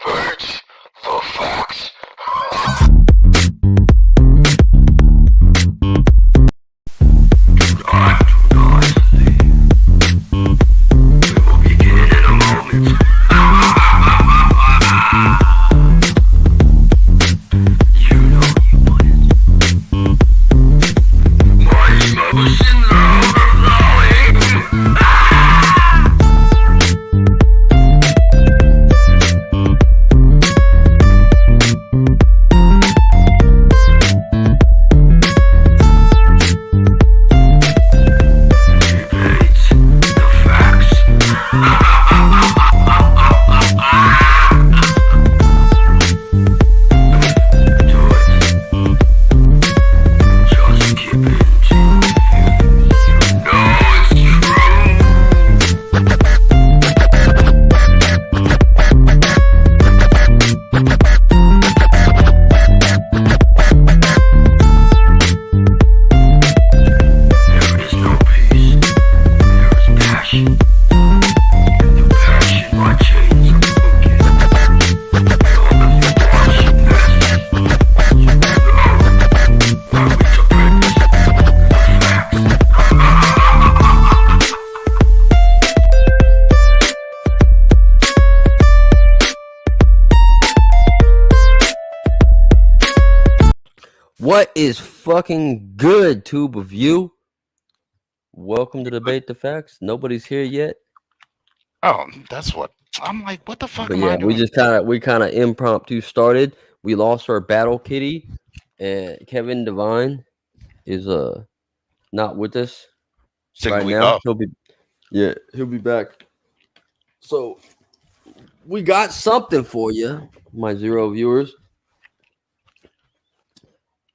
debates the facts. We will begin in a moment. You know you want it. My emotions are overflowing. Debates the facts. Do it. Just keep it to you. You know it's There is no peace. There is passion. And the passion my chains are broken. All of you watching this, you know how we interpret the facts. What is fucking good, tube of you? Welcome to Debate the Facts. Nobody's here yet, Oh, that's what I'm like. What the fuck but am yeah, I doing? we kind of impromptu started. We lost our battle kitty, and Kevin Devine is not with us Take a right week now. off. He'll be back. So we got something for you, my zero viewers.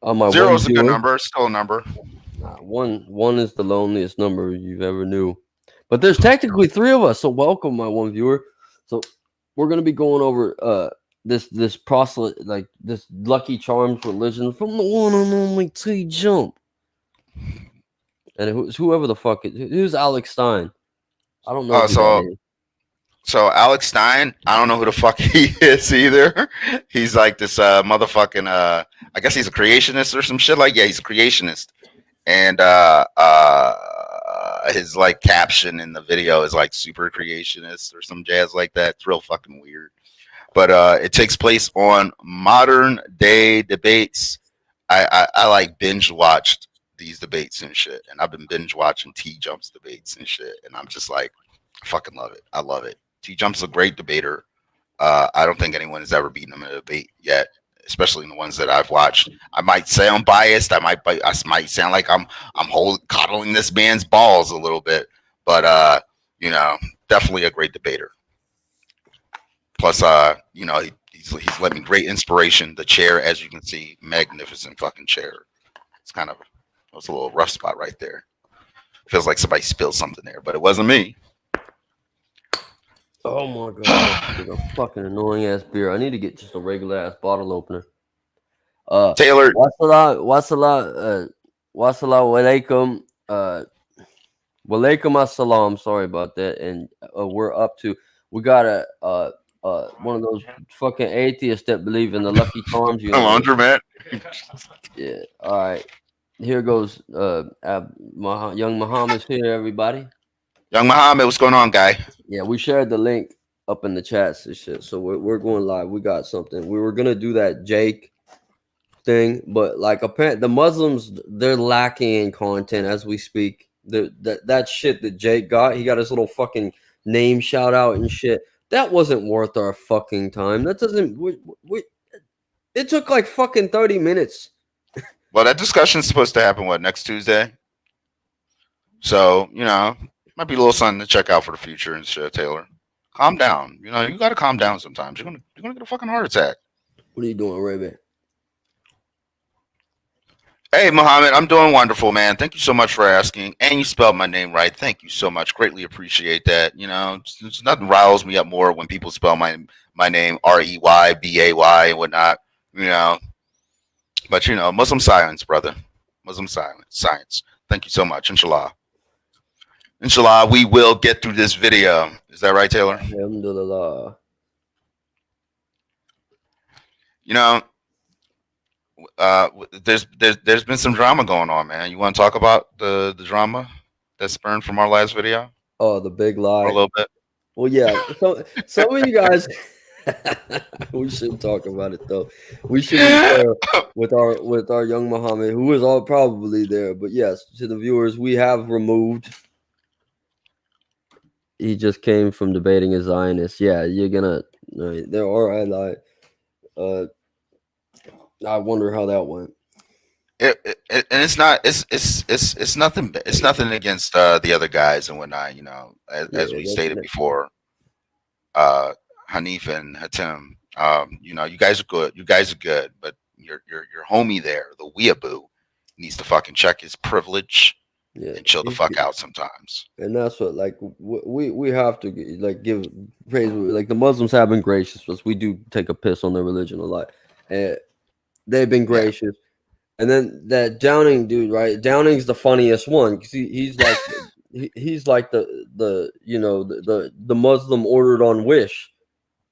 On my Zero's a one good viewer. number. Still a number. One is the loneliest number you've ever knew. But there's technically three of us, so welcome, my one viewer. So we're gonna be going over this this Lucky Charms religion from the one and only Tjump. And who's whoever the fuck who's Alex Stein? I don't know who that is. So Alex Stein, I don't know who the fuck he is either. He's like this motherfucking I guess he's a creationist or some shit. Yeah, he's a creationist. And his like caption in the video is like super creationist or some jazz like that. It's real fucking weird. But it takes place on Modern Day Debates. I like binge watched these debates and shit, and I've been binge watching Tjump's debates and shit, and I'm just like, I fucking love it. I love it. Tjump's a great debater. I don't think anyone has ever beaten him in a debate yet, especially in the ones that I've watched. I might sound biased. I might sound like I'm coddling this man's balls a little bit, but you know, definitely a great debater. Plus, you know, he's led me great inspiration. The chair, as you can see, magnificent fucking chair. It's kind of, it was a little rough spot right there. Feels like somebody spilled something there, but it wasn't me. Oh my god, that's a fucking annoying ass beer. I need to get just a regular ass bottle opener. Taylor, Wassalam alaikum. Walaikum assalam. Sorry about that. And we got one of those fucking atheists that believe in the Lucky Charms. a laundromat. Yeah. All right. Here goes. Young Muhammad's here, everybody. Young Muhammad, what's going on, guy? Yeah, we shared the link up in the chats and shit. So we're going live. We got something. We were gonna do that Jake thing, but like apparently the Muslims, they're lacking in content as we speak. That shit that Jake got, he got his little fucking name shout out and shit. That wasn't worth our fucking time. That doesn't. It took like fucking 30 minutes. Well, that discussion's supposed to happen next Tuesday. So you know, might be a little something to check out for the future and shit. Taylor, calm down. You know, you got to calm down sometimes. You're gonna get a fucking heart attack. What are you doing, Ray? Hey, Muhammad, I'm doing wonderful, man. Thank you so much for asking. And you spelled my name right. Thank you so much. Greatly appreciate that. You know, it's nothing riles me up more when people spell my name Reybay and whatnot. You know, but you know, Muslim science, brother. Muslim science. Thank you so much. Inshallah. Inshallah, we will get through this video. Is that right, Taylor? Alhamdulillah. You know, there's been some drama going on, man. You want to talk about the drama that spurned from our last video Oh, the big for a lie. little bit? Well, yeah. So some of you guys, we should talk about it though. We shouldn't share with our young Muhammad, who is all probably there. But yes, to the viewers, we have removed. He just came from debating a Zionist. Yeah, you're gonna. Right, there are I like. I wonder how that went. And it's not it's nothing against the other guys and whatnot. You know, as Yeah, we stated before, Hanif and Hatem. You know, you guys are good. You guys are good, but your homie there, the weeaboo, needs to fucking check his privilege yeah. and chill the fuck out sometimes. And that's what like we have to like give praise. Like the Muslims have been gracious to us. We do take a piss on their religion a lot, and they've been Yeah. gracious. And then that Downing dude, right? Downing's the funniest one because he's like he's like the you know the Muslim ordered on Wish.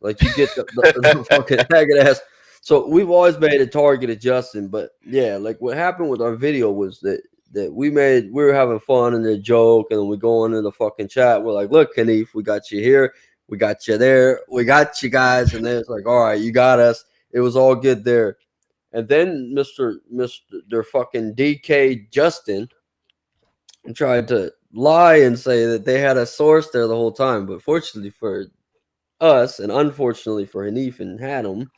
Like you get the fucking haggard ass. So we've always made a target of Justin, but yeah, like what happened with our video was that we were having fun and a joke, and then we go into the fucking chat. We're like, look, Hanif, we got you here, we got you there, we got you guys, and then it's like, all right, you got us. It was all good there. And then Mr. their fucking DK Justin tried to lie and say that they had a source there the whole time. But fortunately for us, and unfortunately for Hanif and Haddam,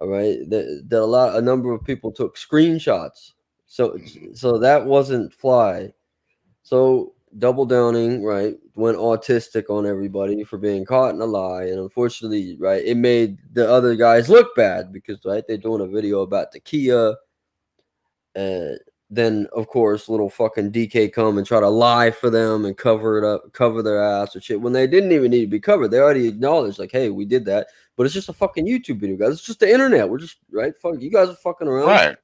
all right, that a number of people took screenshots. So that wasn't fly. So double downing, right, went autistic on everybody for being caught in a lie, and unfortunately, right, it made the other guys look bad because right they're doing a video about the Kia, and then of course little fucking DK come and try to lie for them and cover it up, cover their ass or shit when they didn't even need to be covered. They already acknowledged like, hey, we did that, but it's just a fucking YouTube video, guys. It's just the internet. We're just right. Fuck, you guys are fucking around. Right.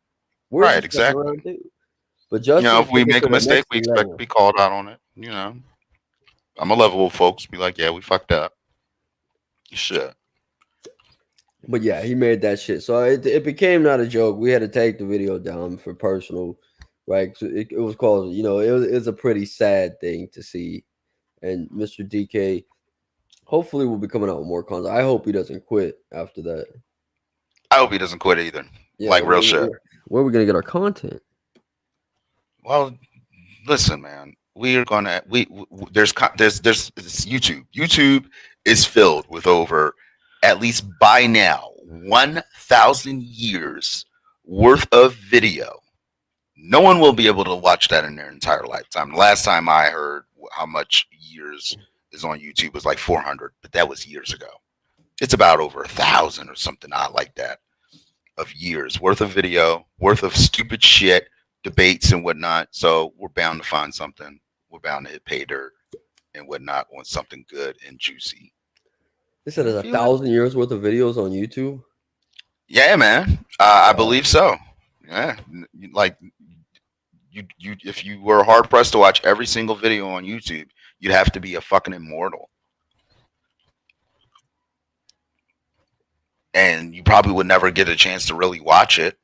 We're Right. just Exactly. around too. But You Justin, know, if we took it make to a the mistake, next we expect level. to be called out on it. You know, I'm a level with folks. Be like, yeah, we fucked up. Shit. But yeah, he made that shit. So it became not a joke. We had to take the video down for personal, right? So it was called, you know, it was a pretty sad thing to see. And Mr. DK hopefully will be coming out with more content. I hope he doesn't quit after that. I hope he doesn't quit either. Yeah, Like real shit. Where are we gonna get our content? Well, listen, man. We are gonna there's it's YouTube. YouTube is filled with over at least by now 1,000 years worth of video. No one will be able to watch that in their entire lifetime. Last time I heard how much years is on YouTube was like 400, but that was years ago. It's about over 1,000 or something odd like that of years worth of video, worth of stupid shit, debates and whatnot. So we're bound to find something. We're bound to hit pay dirt and whatnot on something good and juicy. They said there's 1,000 years worth of videos on YouTube. Yeah, man. I believe so. Yeah, like you if you were hard pressed to watch every single video on YouTube, you'd have to be a fucking immortal. And you probably would never get a chance to really watch it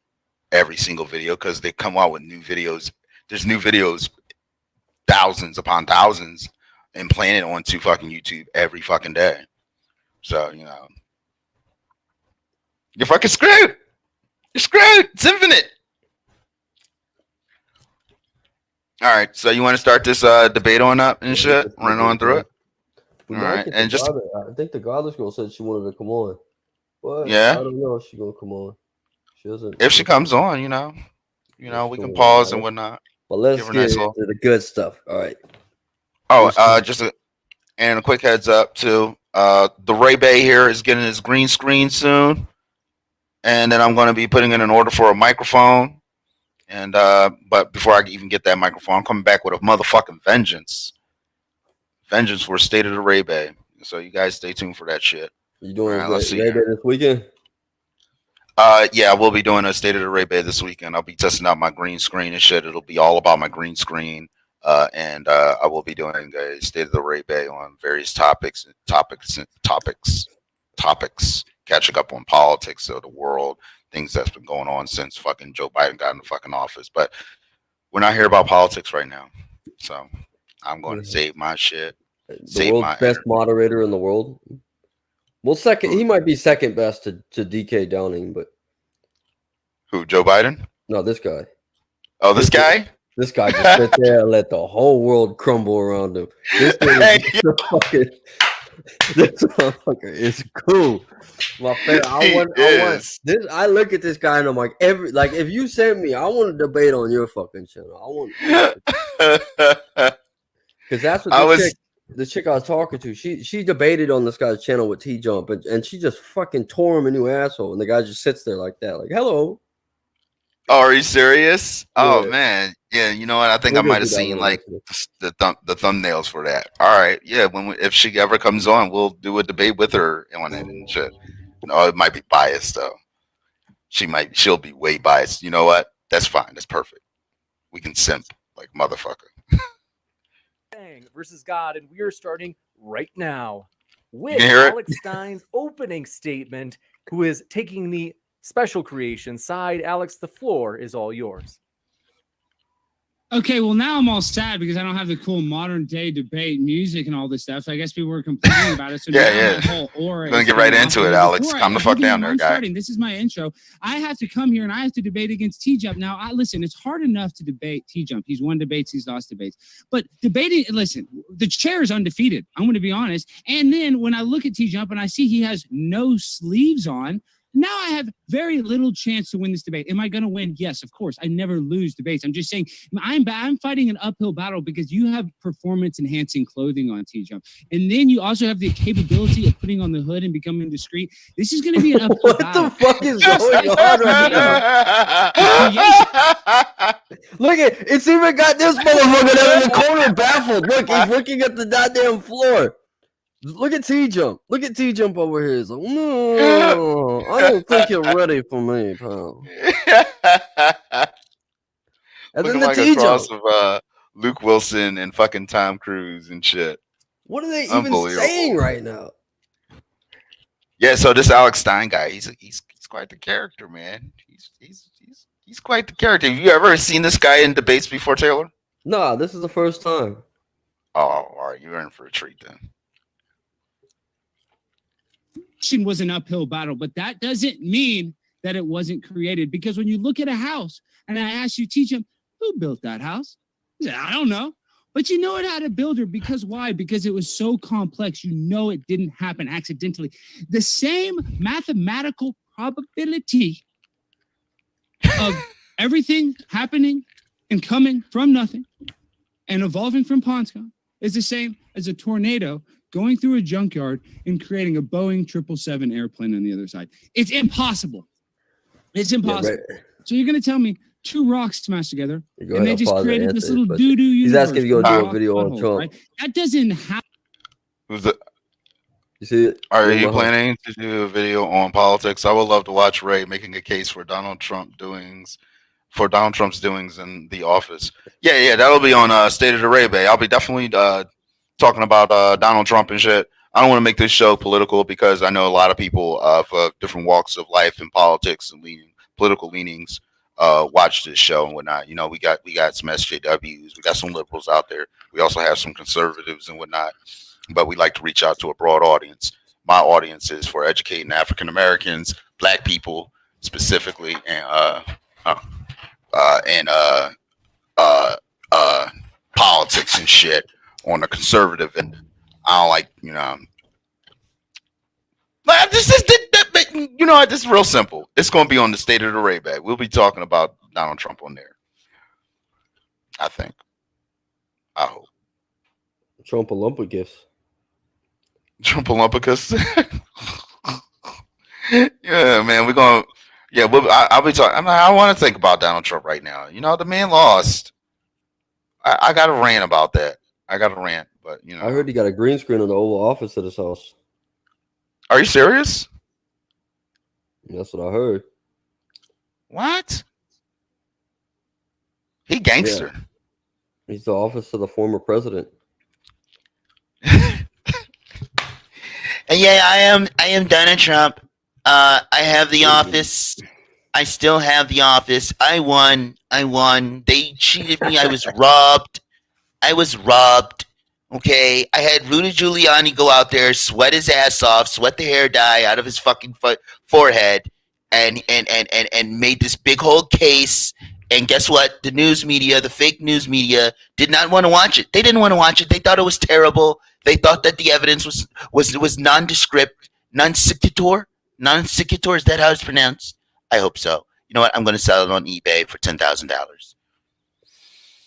every single video because they come out with new videos. There's new videos, thousands upon thousands, and playing it onto fucking YouTube every fucking day. So, you know, you're fucking screwed. You're screwed. It's infinite. All right. So you want to start this debate on up and shit? Run on through it. All right. And just I think the godless girl said she wanted to come on. But yeah. I don't know if she's gonna come on. She doesn't. If she comes on, you know, we can pause and whatnot. But let's get into the good stuff. All right. Oh, and a quick heads up too. The Ray Bay here is getting his green screen soon, and then I'm going to be putting in an order for a microphone. And but before I even get that microphone, I'm coming back with a motherfucking vengeance for State of the Ray Bay. So you guys stay tuned for that shit. You doing Ray Bay this weekend? Yeah, we'll be doing a State of the Ray Bay this weekend. I'll be testing out my green screen and shit. It'll be all about my green screen. And I will be doing a State of the Ray Bay on various topics. Okay, catching up on politics of the world, things that's been going on since fucking Joe Biden got in the fucking office. But we're not here about politics right now, so I'm going to save my shit. The Save world's my best energy. moderator in the world. Well, second, he might be second best to DK Downing, but Who? Joe Biden? no, this guy. Oh, this guy? This guy just sits there and let the whole world crumble around him. This motherfucker is cool. My favorite. I want this. I look at this guy and I'm like, if you send me, I want to debate on your fucking channel. I want because that's what the chick I was talking to. She debated on this guy's channel with Tjump, and she just fucking tore him a new asshole, and the guy just sits there like that, like hello. Oh, are you serious? Yeah. Oh man, yeah. You know what? I think I might have seen like the thumbnails for that. All right, yeah. If she ever comes on, we'll do a debate with her on it and shit. No, it might be biased though. She'll be way biased. You know what? That's fine. That's perfect. We can simp like motherfucker. Versus God, and we are starting right now with Alex Stein's opening statement, who is taking the special creation side. Alex, the floor is all yours. Okay, well, now I'm all sad because I don't have the cool modern day debate music and all this stuff. I guess people were complaining about it. So yeah. My whole aura Gonna get right into it, Alex. Calm the fuck down there, guy. This is my intro. I have to come here and I have to debate against Tjump. Now, listen, it's hard enough to debate Tjump. He's won debates, he's lost debates. But debating, listen, the chair is undefeated. I'm going to be honest. And then when I look at Tjump and I see he has no sleeves on, now I have very little chance to win this debate. Am I going to win? Yes, of course. I never lose debates. I'm just saying I'm fighting an uphill battle because you have performance-enhancing clothing on Tjump. And then you also have the capability of putting on the hood and becoming discreet. This is going to be an uphill battle. What the fuck is going on right now? Look it's even got this motherfucker down in the corner baffled. Look, he's looking at the goddamn floor. Look at Tjump. Look at Tjump over here. He's like, no, I don't think you're ready for me, pal. And then the like a cross of Luke Wilson and fucking Tom Cruise and shit. What are they even saying right now? Yeah, so this Alex Stein guy, he's quite the character, man. He's quite the character. Have you ever seen this guy in debates before, Taylor? Nah, this is the first time. Oh, all right, you're in for a treat then. Was an uphill battle, but that doesn't mean that it wasn't created, because when you look at a house and I ask you, Tjump, who built that house? He said, I don't know, but you know it had a builder. Because why? Because it was so complex. You know it didn't happen accidentally. The same mathematical probability of everything happening and coming from nothing and evolving from Ponscon is the same as a tornado going through a junkyard and creating a Boeing 777 airplane on the other side. It's impossible. It's impossible. Yeah, right. So you're going to tell me two rocks smashed together and they just created this little doo-doo universe. He's asking you to do a video on Trump. Right? That doesn't happen. Who's the? You see it? Are you planning to do a video on politics? I would love to watch Ray making a case for Donald Trump's doings in the office. Yeah, that'll be on State of the Ray Bay. I'll be definitely talking about Donald Trump and shit. I don't want to make this show political because I know a lot of people of different walks of life and politics and political leanings watch this show and whatnot. You know, we got some SJWs, we got some liberals out there. We also have some conservatives and whatnot. But we like to reach out to a broad audience. My audience is for educating African Americans, Black people specifically, and politics and shit on the conservative end. I don't like, this is real simple. It's going to be on the State of the Ray Bag. We'll be talking about Donald Trump on there. I think. I hope. Trump Olympicus. Trump Olympicus. Yeah, man. We're going to, I'll be talking. I want to think about Donald Trump right now. The man lost. I got a rant about that. But I heard he got a green screen in the Oval Office at his house. Are you serious? That's what I heard. What? He gangster. Yeah. He's the office of the former president. And yeah, I am Donald Trump. I have the office. I still have the office. I won. They cheated me. I was robbed. Okay, I had Rudy Giuliani go out there, sweat his ass off, sweat the hair dye out of his fucking forehead, and made this big whole case. And guess what? The news media, the fake news media, did not want to watch it. They didn't want to watch it. They thought it was terrible. They thought that the evidence was nondescript, non sequitur. Non sequitur, is that how it's pronounced? I hope so. You know what? I'm going to sell it on eBay for $10,000.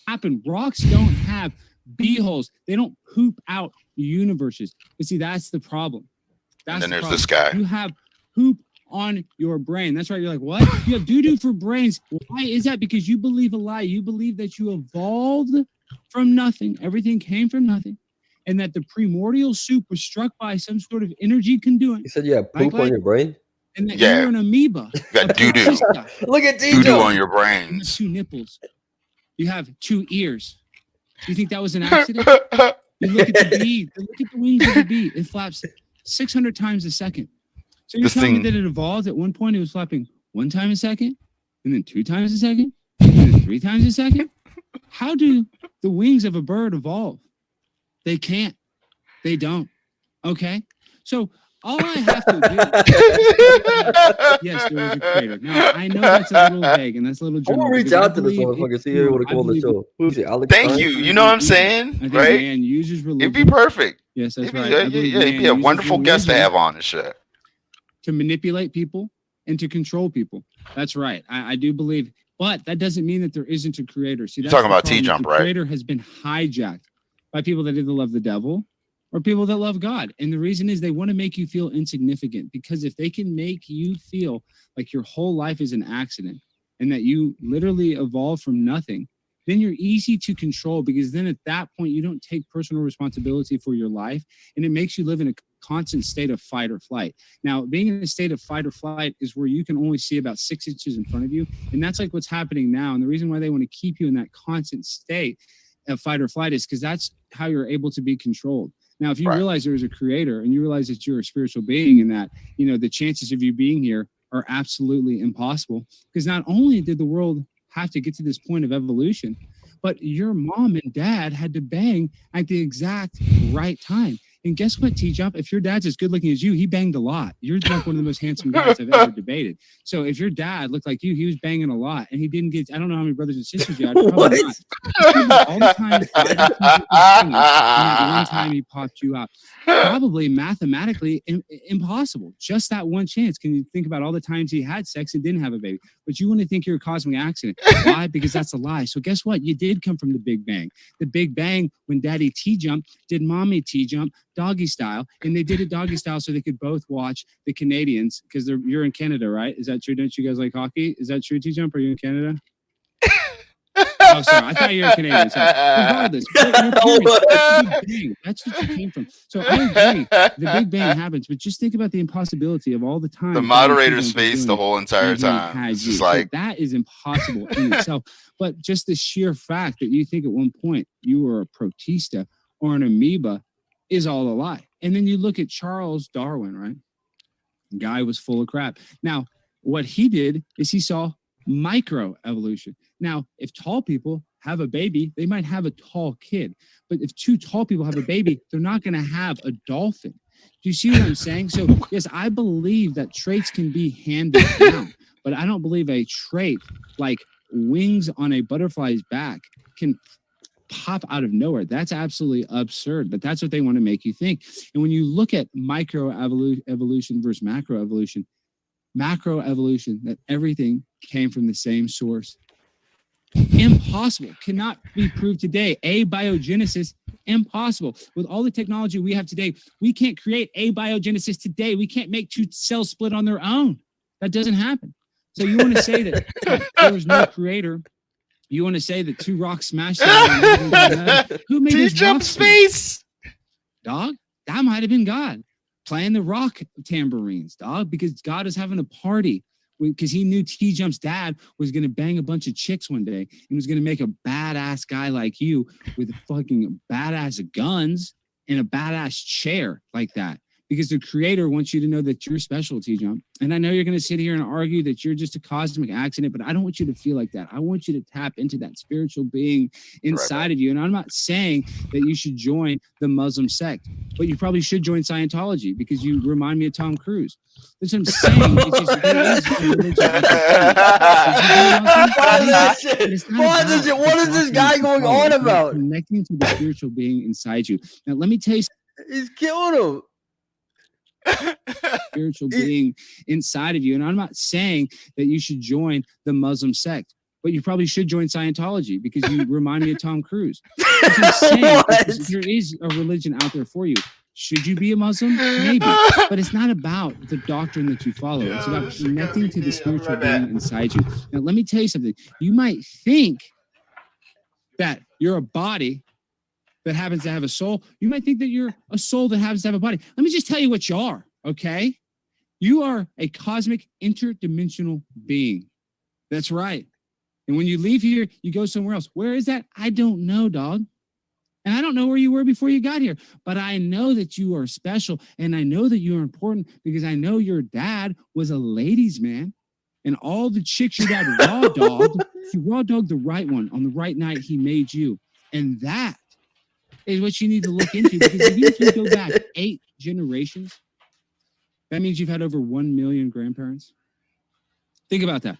Happen. Rocks don't have beeholes. They don't poop out universes. But see, that's the problem. And then there's this guy. You have poop on your brain. That's right. You're like, what? You have doo-doo for brains. Why is that? Because you believe a lie. You believe that you evolved from nothing. Everything came from nothing. And that the primordial soup was struck by some sort of energy conduit. You said you have poop on your brain? And that you're an amoeba. You got doo-doo. Look at doo-doo on your You have brains. 2 nipples. You have 2 ears. You think that was an accident? You look at the bee. Look at the wings of the bee. It flaps 600 times a second. So you're telling me that it evolved at one point? It was flapping 1 time a second, and then 2 times a second, and then 3 times a second? How do the wings of a bird evolve? They can't. They don't. Okay? So all I have to do yes, there was a creator. Now, I know that's a little vague, and that's a little I'm going to reach out to this motherfucker, see if he would call the show. Who's it? Alex Thank Stein? you. You know what I'm saying? Right? Man uses religion. It'd be perfect. Yes, that's right. It'd be a wonderful guest to have on the show. To manipulate people and to control people. That's right. I do believe, but that doesn't mean that there isn't a creator. See, You're that's talking the about problem. Tjump, The right? creator has been hijacked by people that either love the devil or people that love God. And the reason is they want to make you feel insignificant, because if they can make you feel like your whole life is an accident and that you literally evolved from nothing, then you're easy to control, because then at that point you don't take personal responsibility for your life, and it makes you live in a constant state of fight or flight. Now, being in a state of fight or flight is where you can only see about 6 inches in front of you, and that's like what's happening now. And the reason why they want to keep you in that constant state of fight or flight is because that's how you're able to be controlled. Now, if you realize there is a creator and you realize that you're a spiritual being and that, you know, the chances of you being here are absolutely impossible, because not only did the world have to get to this point of evolution, but your mom and dad had to bang at the exact right time. And guess what, Tjump? If your dad's as good looking as you, he banged a lot. You're like one of the most handsome guys I've ever debated. So if your dad looked like you, he was banging a lot, and he didn't get, I don't know how many brothers and sisters you had. Probably not. All the time, and that one time he popped you out. Probably mathematically impossible. Just that one chance. Can you think about all the times he had sex and didn't have a baby? But you want to think you're a cosmic accident. Why? Because that's a lie. So guess what? You did come from the Big Bang. The Big Bang, when Daddy Tjump did Mommy Tjump doggy style, and they did it doggy style so they could both watch the Canadians, because you're in Canada, right? Is that true? Don't you guys like hockey? Is that true, Tjump? Are you in Canada? Oh, sorry. I thought you were Canadian. So regardless, that's what you came from. So I agree. The Big Bang happens, but just think about the impossibility of all the time. The moderator's face the whole entire time. It's just like, so that is impossible in itself. But just the sheer fact that you think at one point you were a protista or an amoeba is all a lie. And then you look at Charles Darwin, right? The guy was full of crap. Now, what he did is he saw microevolution. Now, if tall people have a baby, they might have a tall kid. But if 2 tall people have a baby, they're not going to have a dolphin. Do you see what I'm saying? So, yes, I believe that traits can be handed down, but I don't believe a trait like wings on a butterfly's back can pop out of nowhere. That's absolutely absurd, but that's what they want to make you think. And when you look at microevolution versus macroevolution, that everything came from the same source. Impossible. Cannot be proved today. Abiogenesis, impossible. With all the technology we have today, we can't create abiogenesis today. We can't make 2 cells split on their own. That doesn't happen. So you want to say that there was no creator? You want to say that 2 rocks smashed together? Who made this Tjump space? Dog? That might have been God playing the rock tambourines, dog, because God is having a party, because he knew Tjump's dad was going to bang a bunch of chicks one day and was going to make a badass guy like you with fucking badass guns and a badass chair like that. because the creator wants you to know that you're special, Tjump. And I know you're going to sit here and argue that you're just a cosmic accident, but I don't want you to feel like that. I want you to tap into that spiritual being inside of you. And I'm not saying that you should join the Muslim sect, but you probably should join Scientology because you remind me of Tom Cruise. That's what I'm saying. It's just, what is this guy going on about? Connecting to the spiritual being inside you. Now, let me tell you, he's killing him. Spiritual being inside of you. And I'm not saying that you should join the Muslim sect, but you probably should join Scientology because you remind me of Tom Cruise. That's what I'm saying. There is a religion out there for you. Should you be a Muslim? Maybe. But it's not about the doctrine that you follow. It's about connecting to the spiritual being inside you. Now, let me tell you something. You might think that you're a body that happens to have a soul. You might think that you're a soul that happens to have a body. Let me just tell you what you are, okay? You are a cosmic interdimensional being. That's right. And when you leave here, you go somewhere else. Where is that? I don't know, dog. And I don't know where you were before you got here, but I know that you are special. And I know that you are important because I know your dad was a ladies' man. And all the chicks your dad raw dogged, he raw dogged the right one on the right night he made you. And that is what you need to look into, because even if you go back 8 generations, that means you've had over 1 million grandparents. Think about that.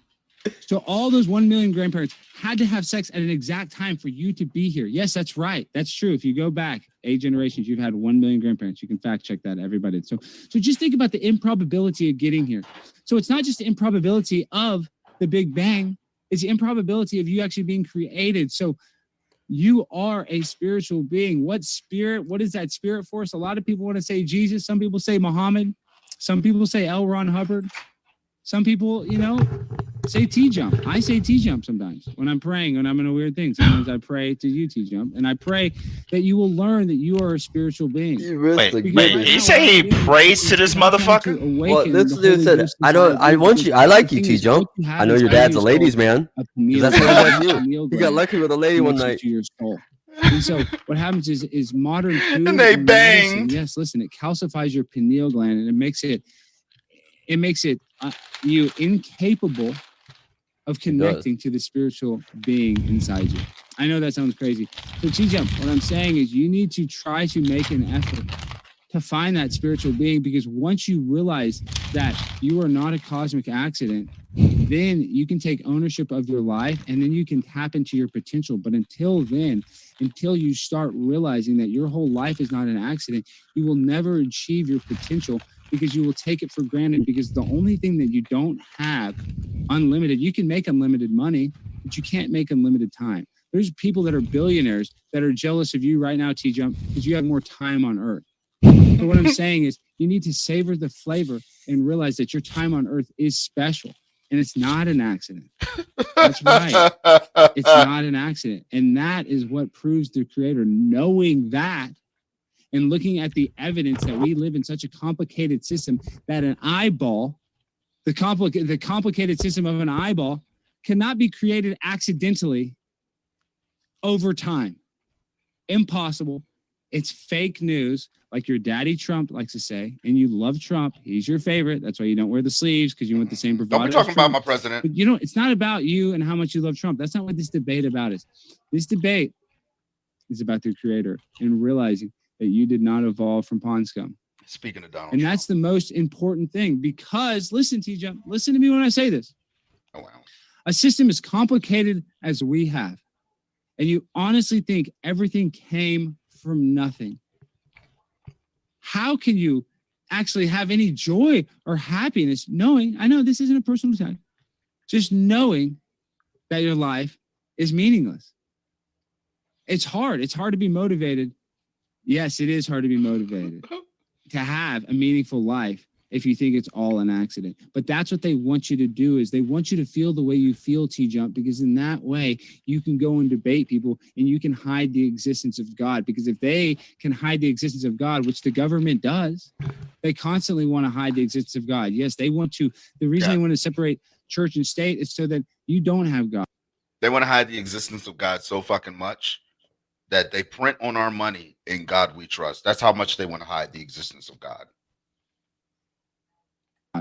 So all those 1 million grandparents had to have sex at an exact time for you to be here. Yes, that's right. That's true. If you go back 8 generations, you've had 1 million grandparents. You can fact check that, everybody. So just think about the improbability of getting here. So it's not just the improbability of the Big Bang. It's the improbability of you actually being created. So you are a spiritual being. What spirit? What is that spirit force? A lot of people want to say Jesus. Some people say Muhammad. Some people say L. Ron Hubbard. Some people, say Tjump. I say Tjump sometimes when I'm praying, when I'm in a weird thing. Sometimes I pray to you, Tjump, and I pray that you will learn that you are a spiritual being. Wait, you say he prays to this motherfucker? Well, this dude said, I want you. I like you, Tjump. I know your dad's a ladies' man. That's what he like you. He got lucky with a lady one night. And so what happens is modern food and they banged. Yes, listen, it calcifies your pineal gland and it makes it you incapable of connecting to the spiritual being inside you. I know that sounds crazy. So Tjump, what I'm saying is you need to try to make an effort to find that spiritual being, because once you realize that you are not a cosmic accident, then you can take ownership of your life and then you can tap into your potential. But until then, until you start realizing that your whole life is not an accident, you will never achieve your potential, because you will take it for granted, because the only thing that you don't have unlimited, you can make unlimited money, but you can't make unlimited time. There's people that are billionaires that are jealous of you right now, Tjump, because you have more time on earth. So what I'm saying is you need to savor the flavor and realize that your time on earth is special and it's not an accident. That's right. It's not an accident. And that is what proves the creator. Knowing that and looking at the evidence that we live in such a complicated system that an eyeball, the complicated system of an eyeball, cannot be created accidentally over time. Impossible. It's fake news, like your daddy Trump likes to say, and you love Trump. He's your favorite. That's why you don't wear the sleeves, because you want the same bravado. Don't be talking about my president. But it's not about you and how much you love Trump. That's not what this debate about is. This debate is about the creator and realizing that you did not evolve from pond scum. Speaking of Donald and Trump. That's the most important thing, because listen, Tjump, listen to me when I say this. Oh, wow. A system as complicated as we have, and you honestly think everything came from nothing. How can you actually have any joy or happiness knowing, I know this isn't a personal attack, just knowing that your life is meaningless? It's hard. It's hard to be motivated. Yes, it is hard to be motivated to have a meaningful life if you think it's all an accident. But that's what they want you to do, is they want you to feel the way you feel, Tjump, because in that way you can go and debate people and you can hide the existence of God. Because if they can hide the existence of God, which the government does, they constantly want to hide the existence of God. Yes, they want to. The reason they want to separate church and state is so that you don't have God. They want to hide the existence of God so fucking much that they print on our money, "In God We Trust." That's how much they want to hide the existence of God.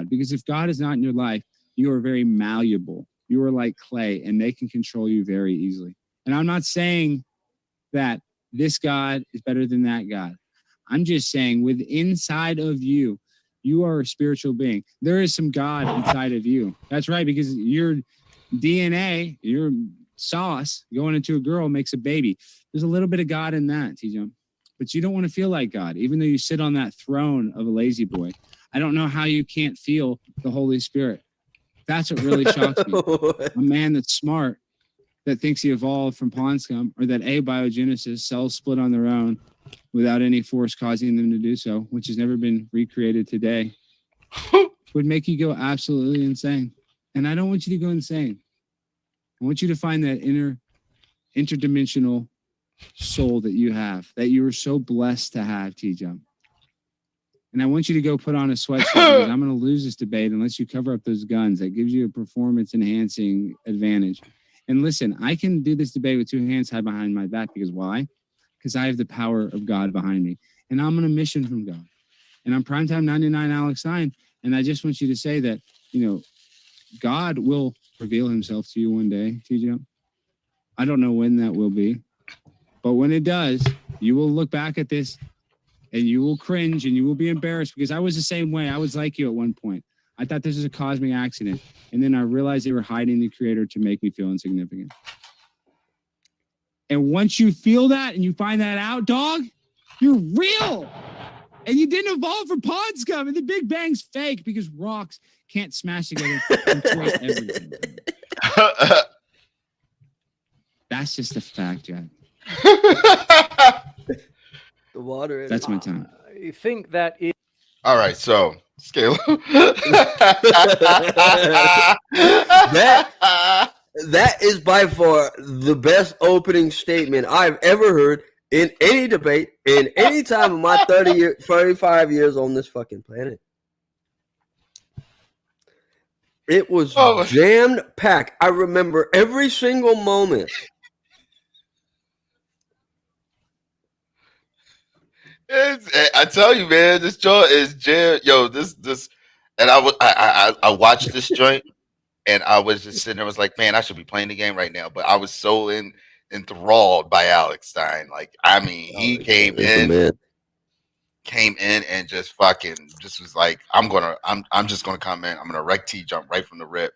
Because if God is not in your life, you are very malleable. You are like clay, and they can control you very easily. And I'm not saying that this God is better than that God. I'm just saying inside of you, you are a spiritual being. There is some God inside of you. That's right, because your DNA, your sauce going into a girl makes a baby. There's a little bit of God in that, Tjump. But you don't want to feel like God, even though you sit on that throne of a lazy boy. I don't know how you can't feel the Holy Spirit. That's what really shocks me. A man that's smart, that thinks he evolved from pond scum, or that abiogenesis, cells split on their own without any force causing them to do so, which has never been recreated today, would make you go absolutely insane. And I don't want you to go insane. I want you to find that interdimensional soul that you have, that you are so blessed to have, Tjump. And I want you to go put on a sweatshirt, because I'm going to lose this debate unless you cover up those guns. That gives you a performance enhancing advantage. And listen, I can do this debate with 2 hands tied behind my back, because why? Because I have the power of God behind me. And I'm on a mission from God. And I'm Primetime 99 Alex Stein. And I just want you to say that, God will reveal himself to you one day, Tjump. I don't know when that will be. But when it does, you will look back at this and you will cringe and you will be embarrassed, because I was the same way. I was like you at one point. I thought this was a cosmic accident. And then I realized they were hiding the creator to make me feel insignificant. And once you feel that and you find that out, dog, you're real. And you didn't evolve from pond scum. And the Big Bang's fake, because rocks can't smash together and create everything. That's just a fact, Jack. The water. That's my time. I think that is. All right, so scale. That is by far the best opening statement I've ever heard in any debate in any time of my 35 years on this fucking planet. It was jammed packed. I remember every single moment. I tell you, man, this joint is jam. Yo, this, and I watched this joint, and I was just sitting there, was like, man, I should be playing the game right now. But I was so enthralled by Alex Stein. Like, I mean, he came in and just was like, I'm just gonna come in. I'm gonna wreck Tjump right from the rip.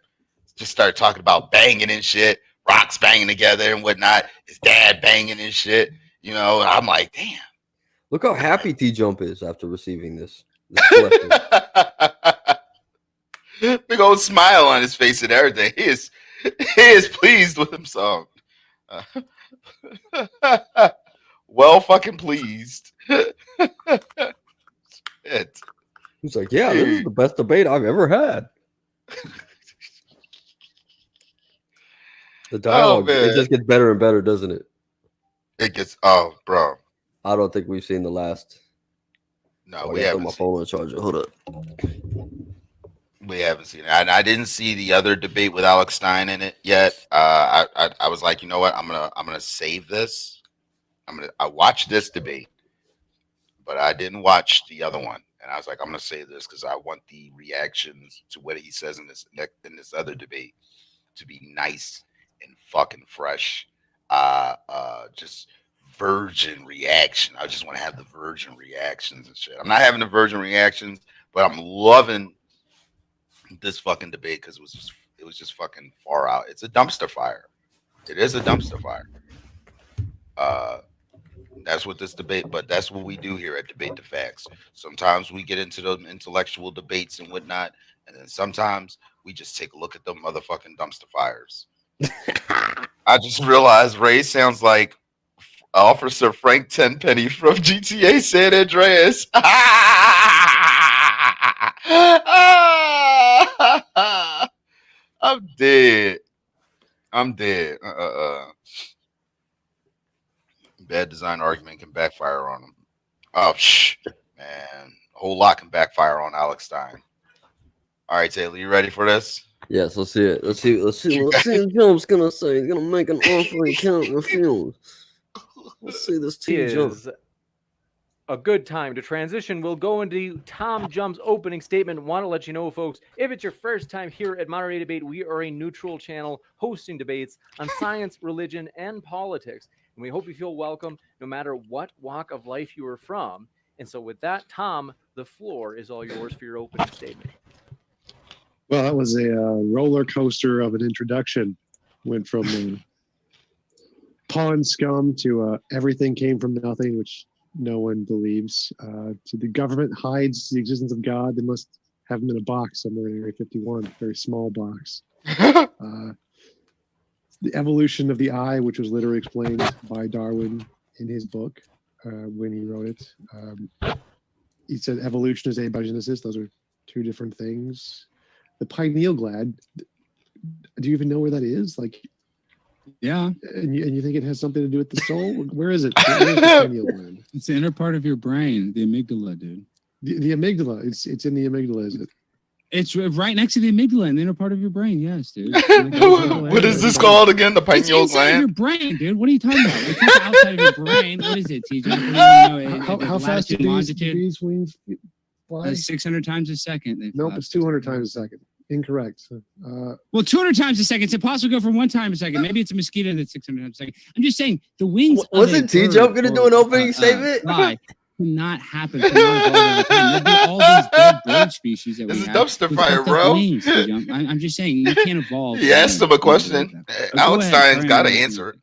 Just started talking about banging and shit, rocks banging together and whatnot. His dad banging and shit. I'm like, damn. Look how happy Tjump is after receiving this. Big old smile on his face and everything. He is pleased with himself. Well fucking pleased. Shit. He's like, yeah, this is the best debate I've ever had. The dialogue, it just gets better and better, doesn't it? It gets, bro. I don't think we've seen the last. No, we haven't. My phone on charger. Hold up. We haven't seen it. I didn't see the other debate with Alex Stein in it yet. I was like, you know what? I'm gonna save this. I watched this debate, but I didn't watch the other one. And I was like, I'm gonna save this because I want the reactions to what he says in this other debate to be nice and fucking fresh. Just virgin reaction. I just want to have the virgin reactions and shit. I'm not having the virgin reactions, but I'm loving this fucking debate because it was just fucking far out. It's a dumpster fire. It is a dumpster fire. That's what this debate, but that's what we do here at Debate the Facts. Sometimes we get into the intellectual debates and whatnot, and then sometimes we just take a look at the motherfucking dumpster fires. I just realized Ray sounds like Officer Frank Tenpenny from GTA San Andreas. I'm dead. Bad design argument can backfire on him. Oh, man. A whole lot can backfire on Alex Stein. All right, Taylor, you ready for this? Yes, let's see it. Let's see what Jump's gonna say. He's gonna make an offer he can't refuse. Let's see this Tjump. a good time to transition. We'll go into Jump's opening statement. Want to let you know, folks, if it's your first time here at Modern Day Debate, we are a neutral channel hosting debates on science, religion, and politics. And we hope you feel welcome no matter what walk of life you are from. And so with that, Tom, the floor is all yours for your opening statement. Well, that was a roller coaster of an introduction. Went from pawn scum to everything came from nothing, which no one believes, to the government hides the existence of God. They must have him in a box somewhere in Area 51, a very small box. The evolution of the eye, which was literally explained by Darwin in his book when he wrote it. He said evolution is abiogenesis. Those are two different things. The pineal gland, do you even know where that is? Like, Yeah, and you think it has something to do with the soul? Where is it? Where's the pineal gland? it's the inner part of your brain, the amygdala, dude. The amygdala. It's in the amygdala, is it? It's right next to the amygdala in the inner part of your brain. Yes, dude. What is this called again? The It's pineal inside of your gland? brain, dude. What are you talking about? It's not outside of your brain. What is it, TJ? How fast do these wings fly? 600 times a second. They Nope, fly. it's 200 times a second. Incorrect. Well, 200 times a second. It's impossible to go from 1 time a second. Maybe it's a mosquito that's 600 times a second. I'm just saying the wings. Wasn't T-Jump going to do an opening statement? Fly cannot happen. Cannot evolve over time. There'd be all these dead bird species that This we is have. dumpster with fire, fucked up bro. wings, T-Jump. I'm just saying you can't evolve. He asked him a question. Alex Stein's got to answer it.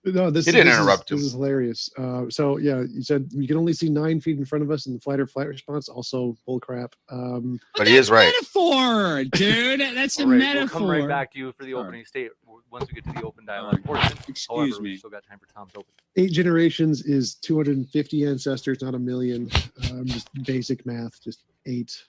No, this He didn't this interrupt is, him. This is hilarious. So yeah, you said we can only see 9 feet in front of us in the flight or flight response. Also, bull crap. But he is right. Metaphor, dude. That's a All right, metaphor. we'll come right back to you for the Sorry. opening statement once we get to the open dialogue portion. Excuse However, me. we've still got time for Tom's open. 8 generations is 250 ancestors, not a million. Just basic math. Just 8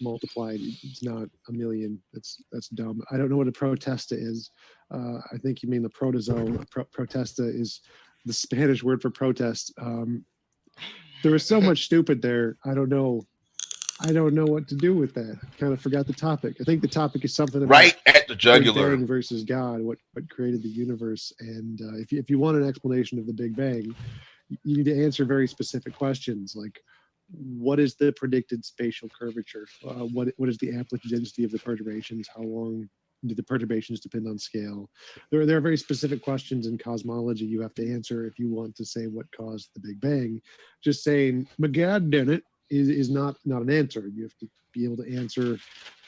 multiplied. It's not a million. That's dumb. I don't know what a protesta is. I think you mean the protozoa. Protesta is the Spanish word for protest. There was so much stupid there. I don't know what to do with that. Kind of forgot the topic. I think the topic is something about Right at the Big jugular. Bang versus God. What created the universe? And if you want an explanation of the Big Bang, you need to answer very specific questions like, what is the predicted spatial curvature? What is the amplitude density of the perturbations? How long do the perturbations depend on scale? There are very specific questions in cosmology you have to answer if you want to say what caused the Big Bang. Just saying, my God did it is not an answer. You have to be able to answer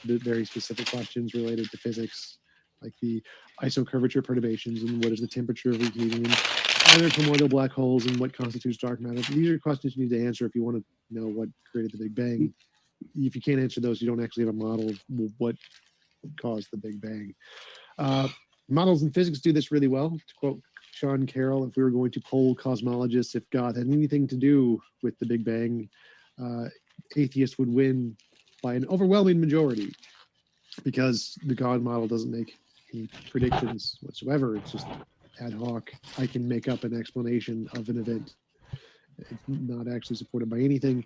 the very specific questions related to physics, like the isocurvature perturbations and what is the temperature of reheating and other primordial black holes and what constitutes dark matter. These are questions you need to answer if you want to know what created the Big Bang. If you can't answer those, you don't actually have a model of what caused the Big Bang. Models in physics do this really well. To quote Sean Carroll, if we were going to poll cosmologists if God had anything to do with the Big Bang, atheists would win by an overwhelming majority because the God model doesn't make any predictions whatsoever. It's just ad hoc. I can make up an explanation of an event. It's not actually supported by anything.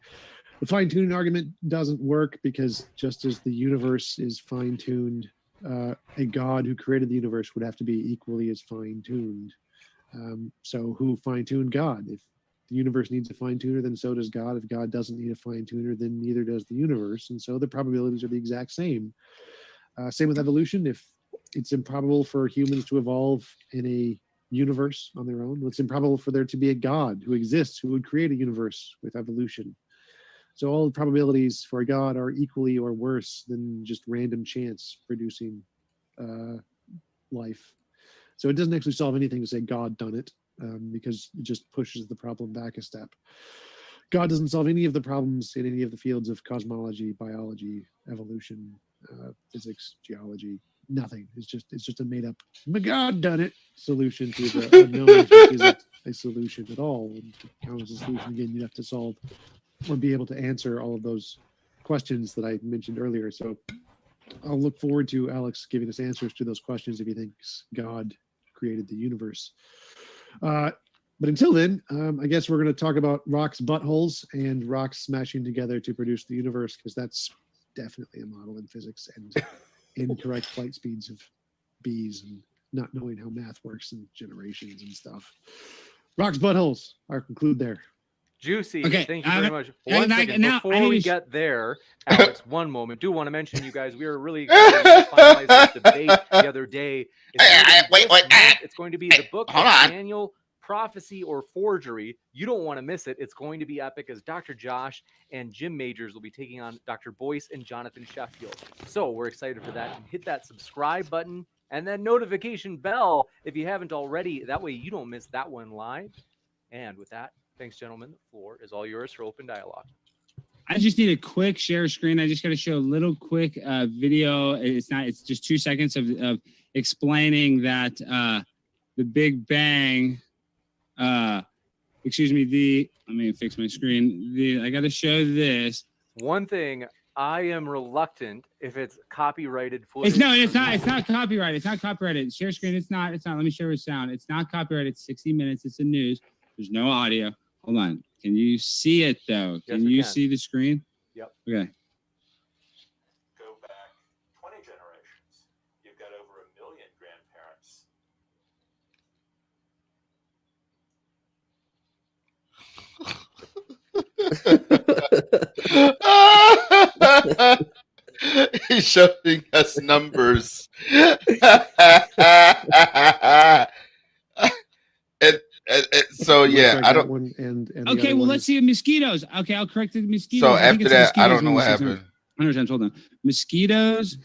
The fine-tuning argument doesn't work because just as the universe is fine-tuned, a God who created the universe would have to be equally as fine-tuned. So who fine-tuned God? If the universe needs a fine-tuner, then so does God. If God doesn't need a fine-tuner, then neither does the universe. And so the probabilities are the exact same. Same with evolution. If it's improbable for humans to evolve in a universe on their own, it's improbable for there to be a God who exists who would create a universe with evolution. So all the probabilities for a God are equally or worse than just random chance producing life. So it doesn't actually solve anything to say God done it, because it just pushes the problem back a step. God doesn't solve any of the problems in any of the fields of cosmology, biology, evolution, physics, geology. Nothing. It's just a made up God done it solution to the unknown, which isn't a solution at all. And to count as a solution again, you have to solve or be able to answer all of those questions that I mentioned earlier. So I'll look forward to Alex giving us answers to those questions if he thinks God created the universe. But until then, I guess we're going to talk about rocks' buttholes and rocks smashing together to produce the universe, because that's definitely a model in physics, and incorrect flight speeds of bees and not knowing how math works and generations and stuff. Rocks' buttholes. I'll conclude there. Juicy. Okay, Thank you very much. and One I- second now I before need we to sh- get there, Alex. One moment. Do want to mention, you guys, we are really excited to finalize this debate the other day. It's going to be Wait, this wait, month. It's going to be the book hold of on. Daniel, Prophecy or Forgery. You don't want to miss it. It's going to be epic as Dr. Josh and Jim Majors will be taking on Dr. Boyce and Jonathan Sheffield. So we're excited for that. And hit that subscribe button and then notification bell if you haven't already. That way you don't miss that one live. And with that, thanks, gentlemen. The floor is all yours for open dialogue. I just need a quick share screen. I just got to show a little quick video. It's just 2 seconds of explaining that the Big Bang, let me fix my screen. I got to show this. One thing, I am reluctant if it's copyrighted footage. It's not copyrighted. It's not copyrighted. Share screen. It's not. Let me share with sound. It's not copyrighted. It's 60 minutes. It's the news. There's no audio. Hold on. Can you see it though? Can you see the screen? Yep. Okay. Go back 20 generations. You've got over 1 million grandparents. He's showing us numbers. So yeah, I don't. One and the Okay, other well, one let's is- see the mosquitoes. Okay, I'll correct the mosquitoes. So I think after it's the that, I mosquitoes don't know wing what 600 happened. 100 times. Hold on. Mosquitoes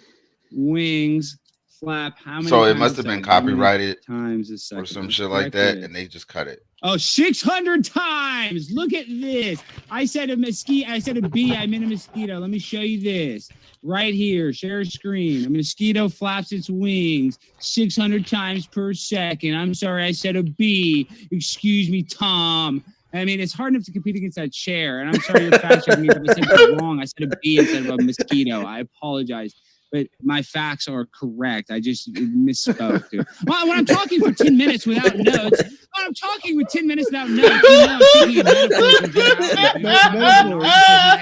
wings flap. How many? So it times must a have been second? How many copyrighted times a second or some Let's shit like correct that, it. and they just cut it. Oh, 600 times. Look at this. I said a mosquito. I said a bee. I meant a mosquito. Let me show you this. Right here. Share screen. A mosquito flaps its wings 600 times per second. I'm sorry. I said a bee. Excuse me, Tom. I mean, it's hard enough to compete against that chair. And I'm sorry you're fact checking me, but I said it wrong. I said a bee instead of a mosquito. I apologize. But my facts are correct. I just misspoke. Dude. Well, when I'm talking for 10 minutes without notes, when I'm talking with 10 minutes without notes, you know, I'm thinking of metaphors and Metaphors.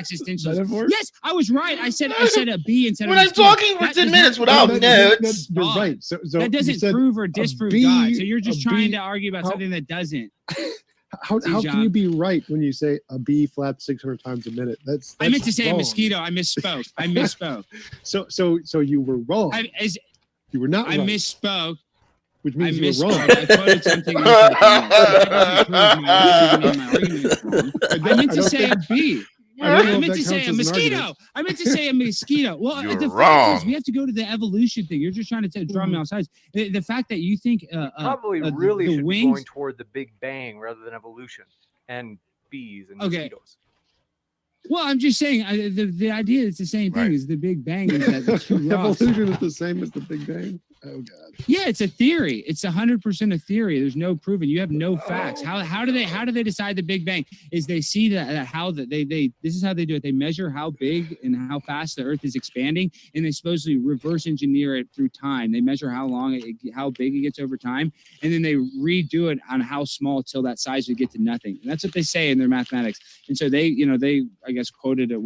existentials. Metaphors? Yes, I was right. I said a B instead When of a I'm mosquito. talking for That 10 does minutes not- without notes, You're right. So that you doesn't said prove or disprove bee- God. So you're just a trying bee- to argue about how- something that doesn't. how See, can John. you be right when you say a bee flaps 600 times a minute? That's I meant to say wrong. a mosquito. I misspoke. So you were wrong. You were not I right, misspoke. which I means you were misspoke. wrong. I quoted something. That doesn't prove my argument is wrong. I meant to don't say a think- bee. I don't know I if meant that to say counts a as an mosquito. argument. I meant to say a mosquito. Well, You're the fact wrong. is, we have to go to the evolution thing. You're just trying to draw me off sides. The fact that you think Probably the really should be wings- going toward the Big Bang rather than evolution and bees and Okay. mosquitoes. Well, I'm just saying the idea is the same thing Right. as the Big Bang. Is that the two rocks. Evolution is the same as the Big Bang. Oh God. Yeah, it's a theory. It's 100% a theory. There's no proven. You have no facts. How do they decide the Big Bang? Is they see that how that they this is how they do it. They measure how big and how fast the Earth is expanding, and they supposedly reverse engineer it through time. They measure how big it gets over time, and then they redo it on how small till that size would get to nothing. And that's what they say in their mathematics. And so they I guess quoted it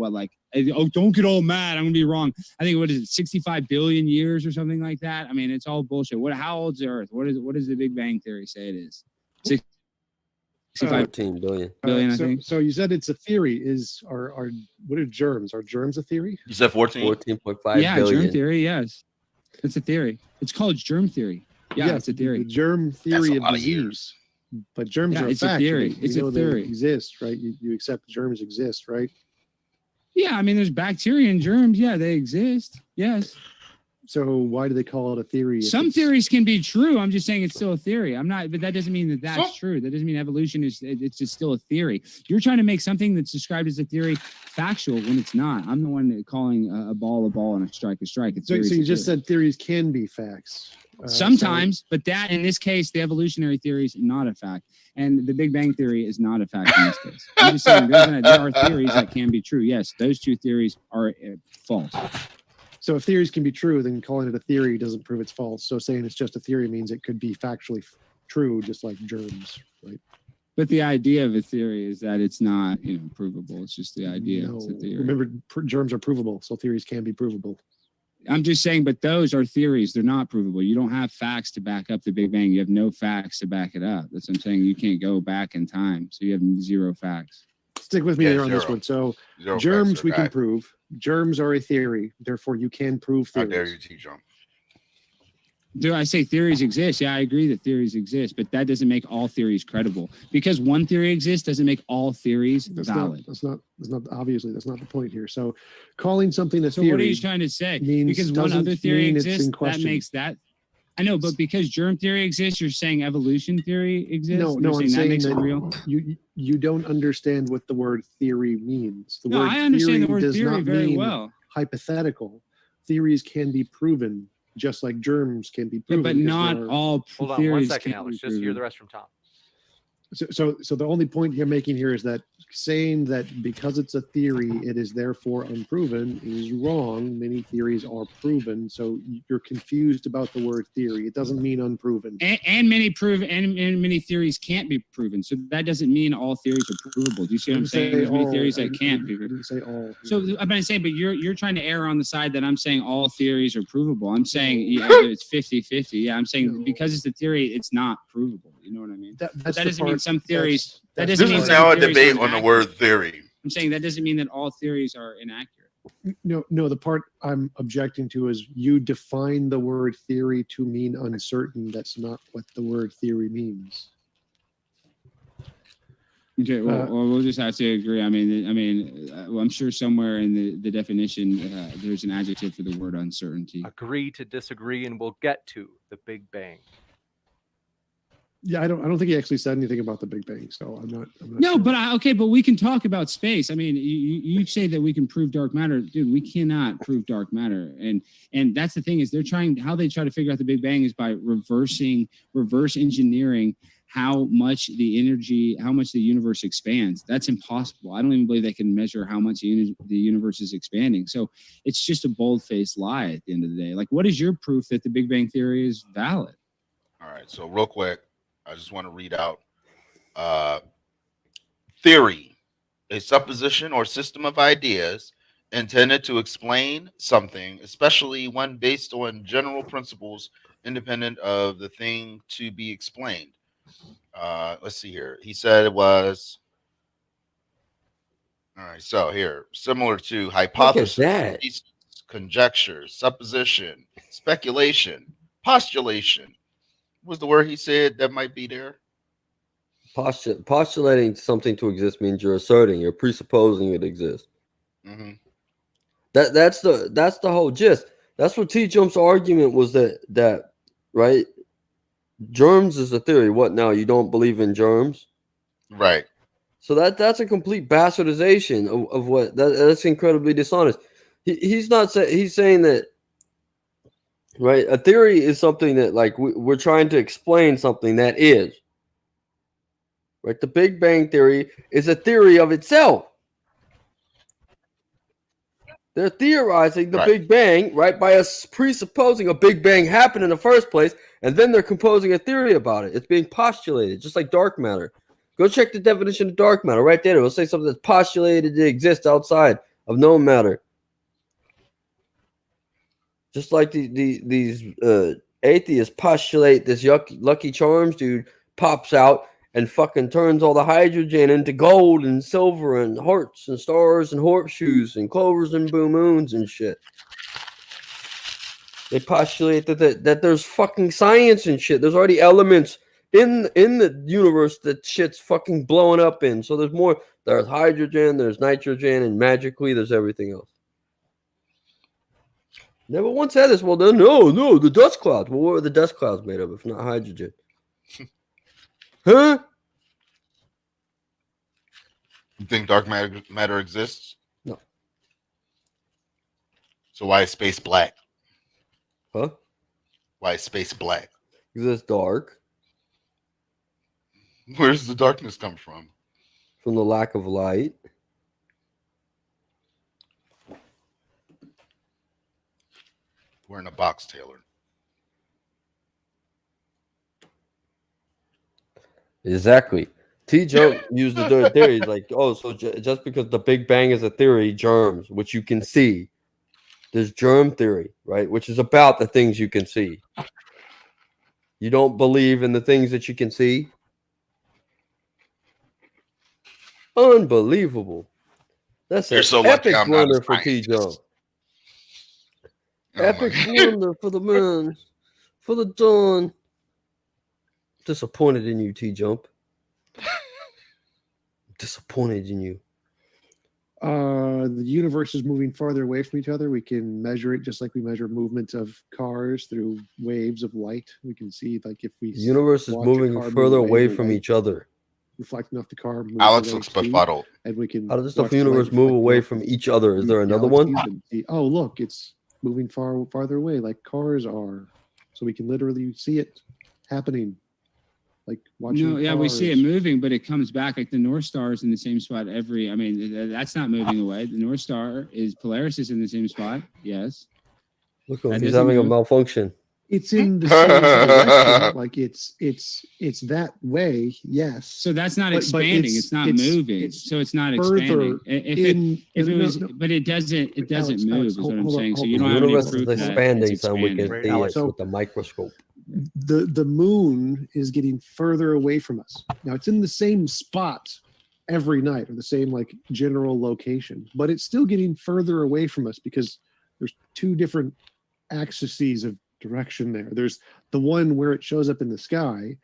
don't get all mad. I'm gonna be wrong. I think what is it, 65 billion years or something like that. I mean, it's all bullshit. How old's the Earth? What does the Big Bang theory say it is? 65 14 billion. billion, I think. So you said it's a theory. What are germs? Are germs a theory? you said 14. 14.5 Yeah, billion. germ theory. Yes, it's a theory. It's called germ theory. Yeah, it's a theory. The germ That's a theory of lot of disease. years. But germs Yeah, are it's a fact. theory. We It's a know they theory. exist, right? You accept germs exist, right? Yeah, I mean, there's bacteria and germs. Yeah, they exist. Yes. So why do they call it a theory? if Some it's- theories can be true. I'm just saying it's still a theory. But that doesn't mean that that's So- true. That doesn't mean evolution it's just still a theory. You're trying to make something that's described as a theory factual when it's not. I'm the one calling a ball and a strike a strike. A So theory's you a just theory. said theories can be facts. Sometimes, but that in this case, the evolutionary theory is not a fact, and the Big Bang theory is not a fact in this case. I'm just saying there are theories that can be true. Yes, those two theories are false. So if theories can be true, then calling it a theory doesn't prove it's false. So saying it's just a theory means it could be factually true, just like germs, right? But the idea of a theory is that it's not, provable. It's just the idea. No. It's a theory. Remember, germs are provable, so theories can be provable. I'm just saying, but those are theories. They're not provable. You don't have facts to back up the Big Bang. You have no facts to back it up. That's what I'm saying. You can't go back in time. So you have zero facts. stick with me Yeah, here on this 0. one. So 0 germs facts, we can okay. prove. Germs are a theory. Therefore, you can prove How theories. dare you, Tjump? Do I say theories exist? Yeah, I agree that theories exist, but that doesn't make all theories credible. Because one theory exists doesn't make all theories valid. That's not obviously that's not the point here. So calling something a So theory what are you trying to say? means Because one doesn't other theory mean it's in exists, that question. makes that. I know, but because germ theory exists, you're saying evolution theory exists? No, You're I'm saying that saying makes it that real? you don't understand what the word theory means. The No, word I understand the theory word does theory not very mean well. hypothetical. Theories can be proven, just like germs can be Yeah, proven. but because not there are- all Hold on theories 1 second, can Alex. be Just hear proven. the rest from Tom. So the only point you're making here is that saying that because it's a theory, it is therefore unproven is wrong. Many theories are proven, so you're confused about the word theory. It doesn't mean unproven. And many theories can't be proven. So that doesn't mean all theories are provable. Do you see what I'm saying? There's many theories that can't be I proven. didn't say all. So I'm going to say, but you're trying to err on the side that I'm saying all theories are provable. I'm saying it's 50-50. Yeah, I'm saying because it's a theory, it's not provable. You know what I mean? That doesn't mean some theories. That that's doesn't This mean is some now a theories debate are on the inaccurate. word theory. I'm saying that doesn't mean that all theories are inaccurate. No, the part I'm objecting to is you define the word theory to mean uncertain. That's not what the word theory means. Okay, well, we'll just have to agree. I mean, well, I'm sure somewhere in the definition there's an adjective for the word uncertainty. Agree to disagree, and we'll get to the Big Bang. Yeah, I don't think he actually said anything about the Big Bang, so I'm not No, sure. but we can talk about space. I mean, you say that we can prove dark matter, dude. We cannot prove dark matter, and that's the thing is they try to figure out the Big Bang is by reverse engineering how much the universe expands. That's impossible. I don't even believe they can measure how much the universe is expanding. So it's just a bold-faced lie at the end of the day. Like, what is your proof that the Big Bang theory is valid? All right, so real quick, I just want to read out theory, a supposition or system of ideas intended to explain something, especially when based on general principles independent of the thing to be explained. Let's see here. He said it was. All right, so here, similar to hypothesis, that. thesis, conjecture, supposition, speculation, postulation. What was the word he said that might be there? Postulating something to exist means you're asserting, you're presupposing it exists. Mm-hmm. That's the whole gist. That's what Tjump's argument was that right. Germs is a theory. What now? You don't believe in germs? Right. So that's a complete bastardization of what that's incredibly dishonest. He's not saying he's saying that right. A theory is something that like we're trying to explain something that is right. The Big Bang theory is a theory of itself. They're theorizing the Big Bang, right, by us presupposing a Big Bang happened in the first place, and then they're composing a theory about it. It's being postulated, just like dark matter. Go check the definition of dark matter right there. It will say something that's postulated to exist outside of known matter. Just like these atheists postulate this Lucky Charms dude pops out and fucking turns all the hydrogen into gold and silver and hearts and stars and horseshoes and clovers and blue moons and shit. They postulate that there's fucking science and shit. There's already elements in the universe that shit's fucking blowing up in. So there's more. There's hydrogen, there's nitrogen, and magically there's everything else. Never once had this. Well, then, no, the dust clouds. Well, what are the dust clouds made of if not hydrogen? Huh? You think dark matter exists? No. So why is space black? Huh? Why is space black? Because it's dark. Where does the darkness come from? From the lack of light. We're in a box, Taylor. Exactly. Tjump used the third theory. He's like, oh, so just because the Big Bang is a theory, germs, which you can see. There's germ theory, right? Which is about the things you can see. You don't believe in the things that you can see? Unbelievable. That's You're an so lucky epic I'm not a blunder for scientist. T-Jump. Oh Epic my- blunder for the man. For the Dawn. Disappointed in you, T-Jump. Disappointed in you. The universe is moving farther away from each other. We can measure it just like we measure movement of cars through waves of light. We can see, like, if we The universe is watch a moving car move further away the from light each other. reflecting off the car moves Alex away looks too, befuddled. and we can How does the watch light universe move reflecting away off from the each other? Is there another one? galaxies and see, oh, look, it's moving farther away, like cars are. So we can literally see it happening, like watching. No, yeah, we see it cars. moving, but it comes back. Like the North Star is in the same spot every. I mean, that's not moving away. The North Star is Polaris is in the same spot. Yes. Look, at him. That He's doesn't having a move. malfunction. It's in the same direction, like it's that way. Yes. So that's not But expanding. it's- It's not it's- moving. it's So it's not further expanding. If it no, was, no. but it doesn't. It doesn't Alex, move. Alex, Is what I'm hold on, saying. So hold you on. don't The have any universe proof is that expanding, it's so we can expanding. see Alex, it so- with the microscope. The moon is getting further away from us. Now it's in the same spot every night, or the same like general location, but it's still getting further away from us because there's two different axes of direction there. There's the one where it shows up in the sky,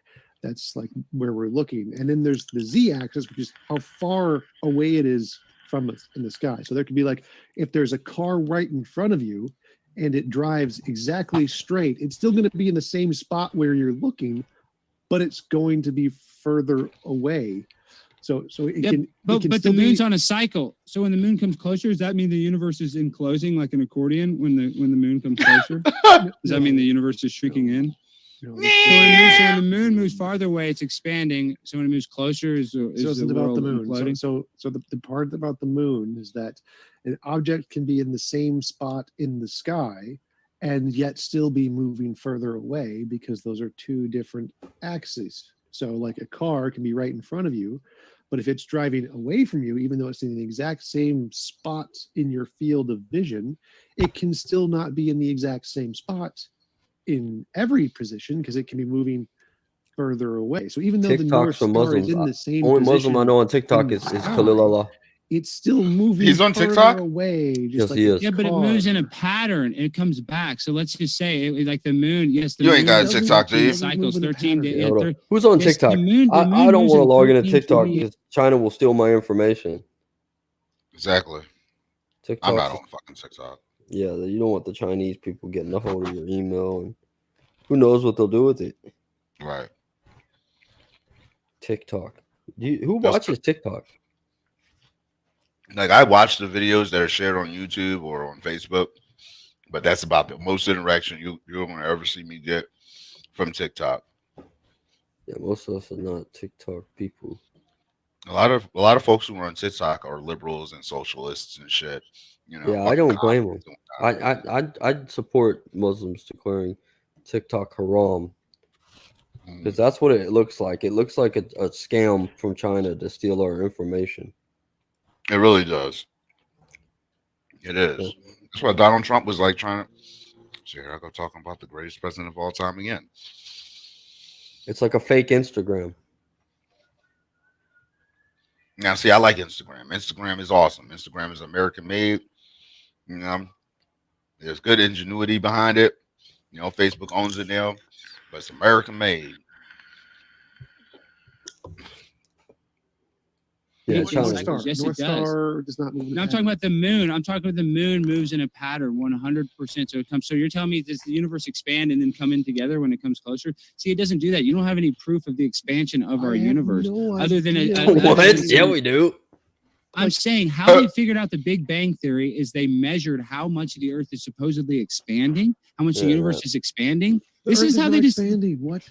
that's like where we're looking, and then there's the z-axis, which is how far away it is from us in the sky. So there could be, like, if there's a car right in front of you and it drives exactly straight, it's still going to be in the same spot where you're looking, but it's going to be further away. So it Yeah, can. But it can the still moon's be, on a cycle. So when the moon comes closer, does that mean the universe is enclosing like an accordion when the moon comes closer? Does that mean the universe is shrinking in? you know, So when the moon moves farther away, it's expanding. So when it moves closer, is so the isn't about the world moon. imploding? So the part about the moon is that an object can be in the same spot in the sky and yet still be moving further away, because those are two different axes. So like a car can be right in front of you, but if it's driving away from you, even though it's in the exact same spot in your field of vision, it can still not be in the exact same spot in every position, because it can be moving further away. So even though the TikTok's North for Star Muslims. is in the same Only position, Muslim I know on TikTok in the is sky, Khalil Allah. it's still moving He's on further TikTok? away. Just Yes, like he a is. Yeah, but it moves in a car. pattern and it comes back. So let's just say, like the moon. Yes, the You moon ain't got a doesn't TikTok, do you? cycles Move in a 13 pattern. days. Yeah, hold on. Who's on Yes, the TikTok? moon I don't moves want to in log into 13, TikTok 28 because China will steal my information. Exactly. TikTok. I'm not on fucking TikTok. Yeah, you don't want the Chinese people getting a hold of your email, and who knows what they'll do with it. Right. TikTok. Who That's watches TikTok? Like, I watch the videos that are shared on YouTube or on Facebook, but that's about the most interaction you're going to ever see me get from TikTok. Yeah, most of us are not TikTok people. A lot of folks who are on TikTok are liberals and socialists and shit. You know. Yeah, I don't blame them. I'd support Muslims declaring TikTok haram, because that's what it looks like. It looks like a scam from China to steal our information. It really does. It is. That's why Donald Trump was like trying to. See, here I go talking about the greatest president of all time again. It's like a fake Instagram. Now, see, I like Instagram. Instagram is awesome. Instagram is American made. You know, there's good ingenuity behind it. You know, Facebook owns it now, but it's American made. Yeah, Yes, China. North Star. Yes, it North does. Star does not move. in a No, I'm talking pattern. about the moon. I'm talking about the moon moves in a pattern 100%. So it comes. So you're telling me, does the universe expand and then come in together when it comes closer? See, it doesn't do that. You don't have any proof of the expansion of our I have universe. no other than a- idea. a- What? Yeah, we do. I'm saying how they figured out the Big Bang Theory is they measured how much the Earth is supposedly expanding, how much the Yeah, universe right. is expanding. The This Earth is how not they just. expanding. What?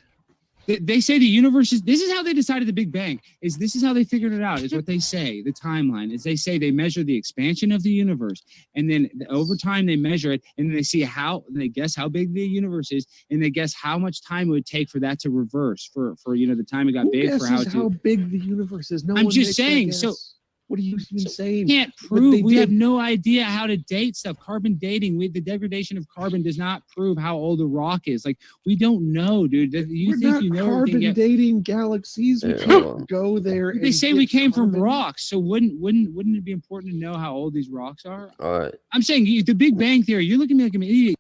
They say the universe is. This is how they decided the Big Bang. This is how they figured it out. Is what they say. The timeline is they say they measure the expansion of the universe, and then over time they measure it, and then they see how they guess how big the universe is, and they guess how much time it would take for that to reverse for the time it got Who big for guesses how it how to. big the universe is? No I'm one just makes that saying, so- guess. What are you even saying? Can't But prove. they We have did. no idea how to date stuff. Carbon dating, the degradation of carbon does not prove how old a rock is. Like, we don't know, dude. You We're think not you know everything carbon yet. dating galaxies. We Yeah, can't hold on. go there. They and say get we came from carbon. rocks, so wouldn't it be important to know how old these rocks are? All right. I'm saying the Big Bang Theory. You're looking at me like I'm an idiot.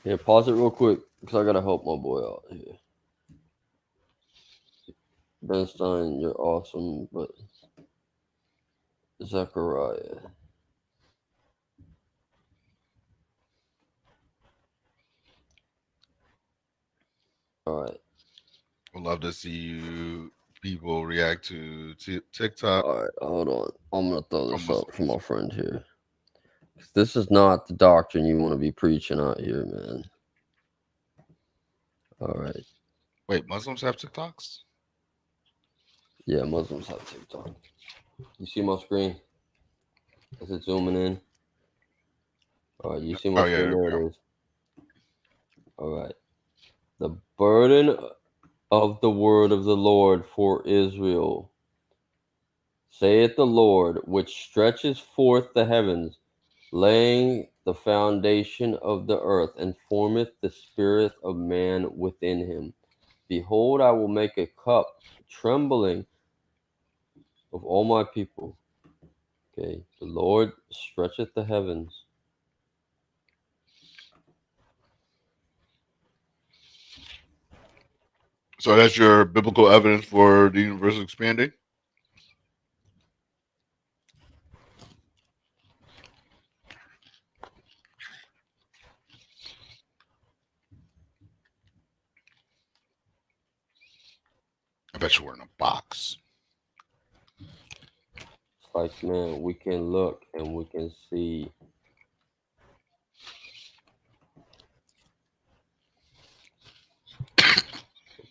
Here, pause it real quick because I gotta help my boy out here. Ben Stein, you're awesome, but Zechariah. All right. Would love to see you people react to TikTok. All right, hold on. I'm gonna throw this Almost. up for my friend here. This is not the doctrine you want to be preaching out here, man. All right. Wait, Muslims have TikToks? Yeah, Muslims have TikTok. You see my screen? Is it zooming in? All right, you see my Oh, yeah, screen? there we There go. it is. All right. The burden of the word of the Lord for Israel, saith the Lord, which stretches forth the heavens, laying the foundation of the earth, and formeth the spirit of man within him. Behold, I will make a cup trembling of all my people. Okay, the Lord stretcheth the heavens. So that's your biblical evidence for the universe expanding? I bet you we're in a box. It's like, man, we can look and we can see.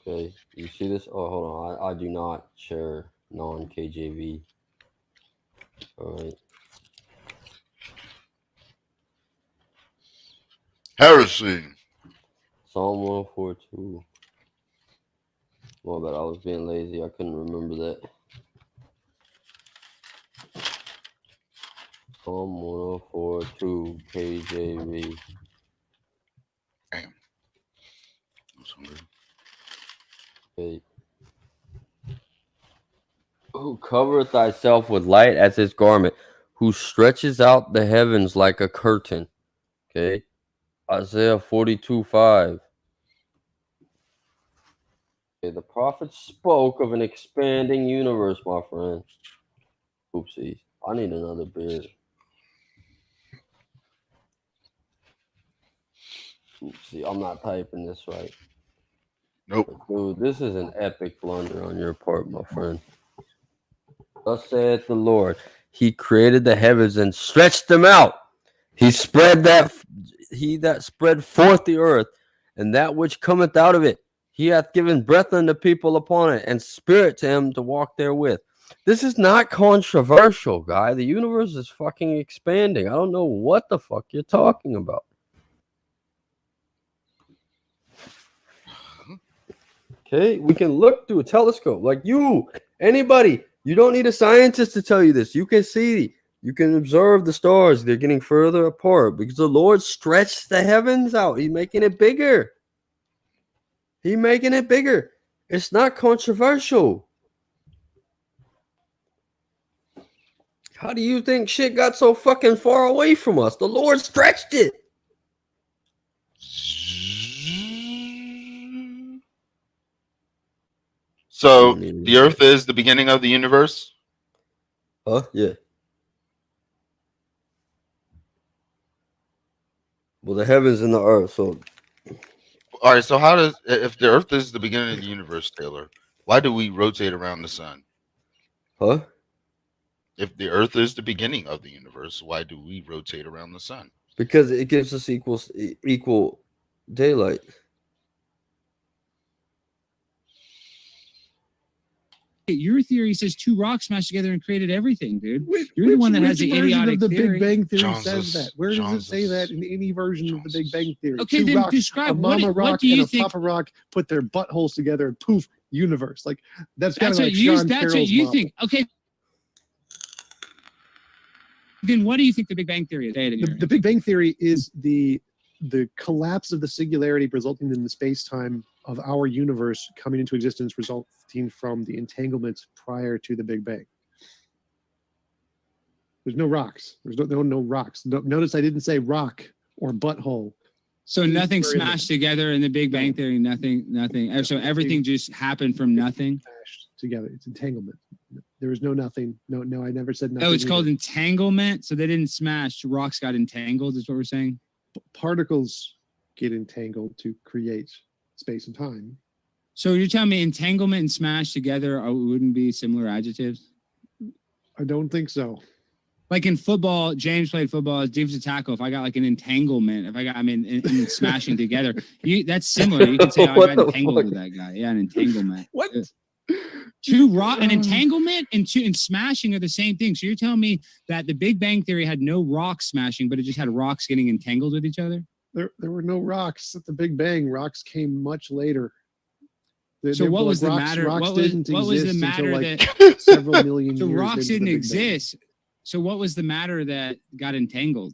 Okay, you see this? Oh, hold on. I do not share non-KJV. All right. Heresy. Psalm 104:2. My bad, I was being lazy. I couldn't remember that. Psalm 104:2 KJV. Damn. I was hungry. Okay. Who covereth thyself with light as his garment, who stretches out the heavens like a curtain. Okay. Isaiah 42:5. Okay, the prophet spoke of an expanding universe, my friend. Oopsies. I need another beer. Oopsie, I'm not typing this right. Nope. Dude, this is an epic blunder on your part, my friend. Thus saith the Lord, he created the heavens and stretched them out. He that spread forth the earth, and that which cometh out of it. He hath given breath unto people upon it, and spirit to him to walk therewith. This is not controversial, guy. The universe is fucking expanding. I don't know what the fuck you're talking about. Okay, we can look through a telescope. Like you, anybody, you don't need a scientist to tell you this. You can see, you can observe the stars. They're getting further apart because the Lord stretched the heavens out. He's making it bigger. He's making it bigger. It's not controversial. How do you think shit got so fucking far away from us? The Lord stretched it. So the earth is the beginning of the universe? Huh? Yeah. Well, the heavens and the earth. So, All right, so how does, if the earth is the beginning of the universe, Taylor, why do we rotate around the sun? huh? If the earth is the beginning of the universe, why do we rotate around the sun? Because it gives us equal daylight. Your theory says two rocks smashed together and created everything, dude. Which You're the one that has which the version idiotic of the theory. Big Bang Theory Jones says is- that? Where does Jones it say is- that in any version of the Big Bang Theory? Okay, Two then rocks, describe a mama what rock do you and a think? papa rock put their buttholes together and poof, universe. Like that's kind That's of what like you. Sean That's what Carroll's you mom. think. Okay. Then what do you think the Big Bang Theory is? Say it again. The Big Bang Theory is the collapse of the singularity resulting in the space-time of our universe coming into existence, resulting from the entanglement prior to the Big Bang. There's no rocks. There's no rocks. Notice I didn't say rock or butthole. So nothing Where is it? smashed together in the Big Bang Theory. Nothing. So everything just happened from nothing. Smashed together. It's entanglement. There was no nothing. No, I never said nothing. Oh, it's called either. entanglement. So they didn't smash. Rocks got entangled. Is what we're saying. Particles get entangled to create space and time. So you're telling me entanglement and smash together wouldn't be similar adjectives? I don't think so. Like in football, James played football as defensive tackle. If I got like an entanglement, if I got in smashing together, that's similar. You can say, oh, I What got the entangled fuck? with that guy. Yeah, an entanglement. What? An entanglement and smashing are the same thing. So you're telling me that the Big Bang Theory had no rocks smashing, but it just had rocks getting entangled with each other? There were no rocks at the Big Bang. Rocks came much later. So what was the matter? Rocks What was didn't the exist matter until like that? several million So years. rocks into the didn't Big Bang. exist. So what was the matter that got entangled?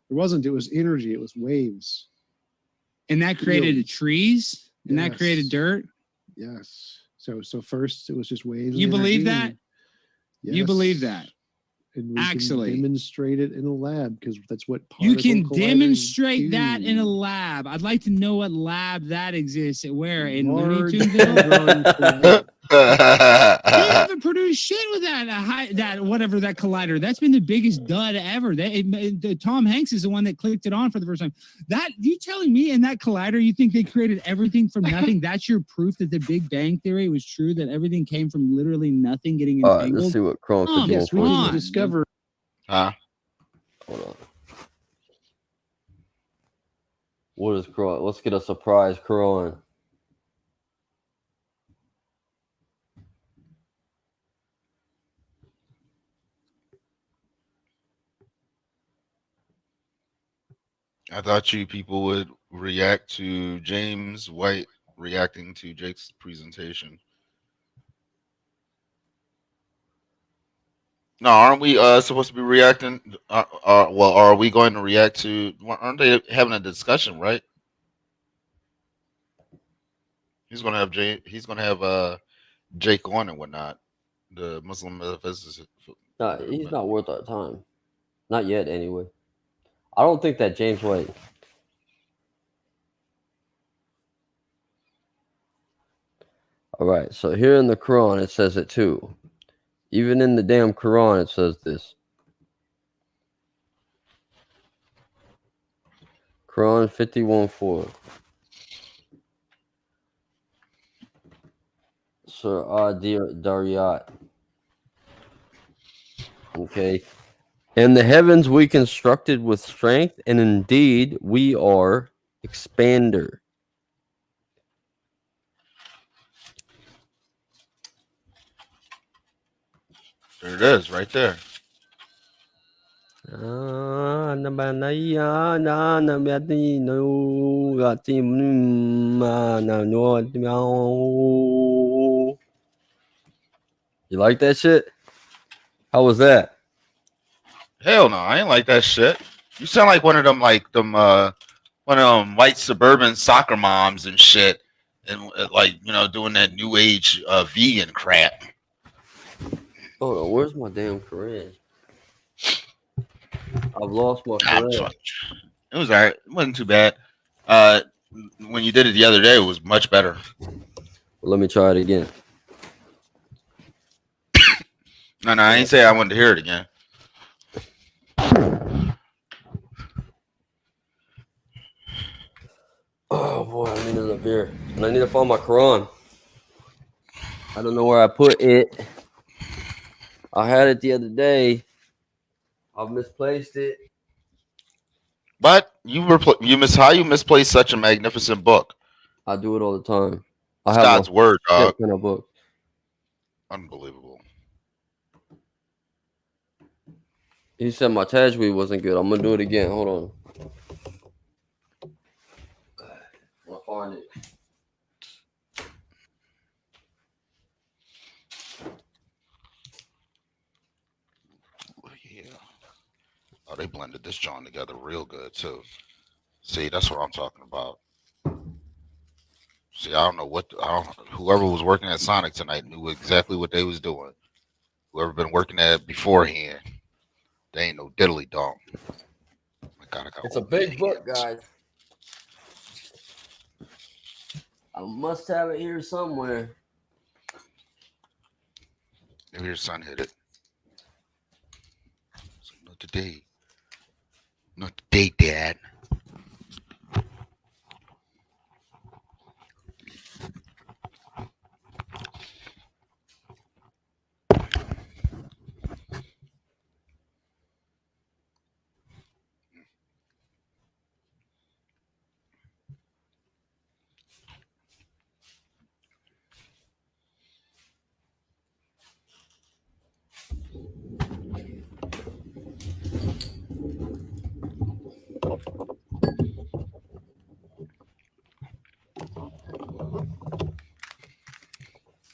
It wasn't. It was energy. It was waves. And that created trees? And that Yes. created dirt? Yes. So first it was just waves. You of believe energy. that? You believe that? And we Actually. can demonstrate it in a lab because that's what You particle can colliders demonstrate that in a do. lab. I'd like to know what lab that exists. Where? In Large Looney Tunesville? Hadron Collider. They haven't produced shit with that that collider. That's been the biggest dud ever. Tom Hanks is the one that clicked it on for the first time. That you telling me in that collider you think they created everything from nothing? That's your proof that the Big Bang Theory was true, that everything came from literally nothing getting All right, entangled? let's see what Kronk Oh, is Yes, we doing can for us. discover. Huh? Hold on. What is Kron? Let's get a surprise Kron. I thought you people would react to James White reacting to Jake's presentation. No, aren't we supposed to be reacting? Well, are we going to react to? Aren't they having a discussion, right? He's gonna have Jake on and whatnot. The Muslim physicist. No, he's not worth our time. Not yet, anyway. I don't think that James White. All right, so here in the Quran it says it too. Even in the damn Quran it says this. Quran 51:4. Surah Dariyat. Okay. And the heavens we constructed with strength, and indeed we are expander. There it is, right there. You like that shit? How was that? Hell no, I ain't like that shit. You sound like one of them white suburban soccer moms and shit, and doing that new age vegan crap. Hold on, where's my damn Quran? I've lost my I'm Quran. fucking- It was alright. It wasn't too bad. When you did it the other day, it was much better. Let me try it again. No, I ain't say I wanted to hear it again. Oh boy, I need another beer. And I need to find my Quran. I don't know where I put it. I had it the other day. I've misplaced it. But you misplaced such a magnificent book. I do it all the time. I It's have God's word, dog. kind of book. Unbelievable. He said my tajweed wasn't good. I'm gonna do it again. Hold on. I'll find it. Yeah. they blended this joint together real good too. See, that's what I'm talking about. See, I don't know whoever was working at Sonic tonight knew exactly what they was doing. Whoever been working at it beforehand, they ain't no diddly dong. I got It's a big book, guys. I must have it here somewhere. Maybe your son hit it. So, not today. Not today, Dad.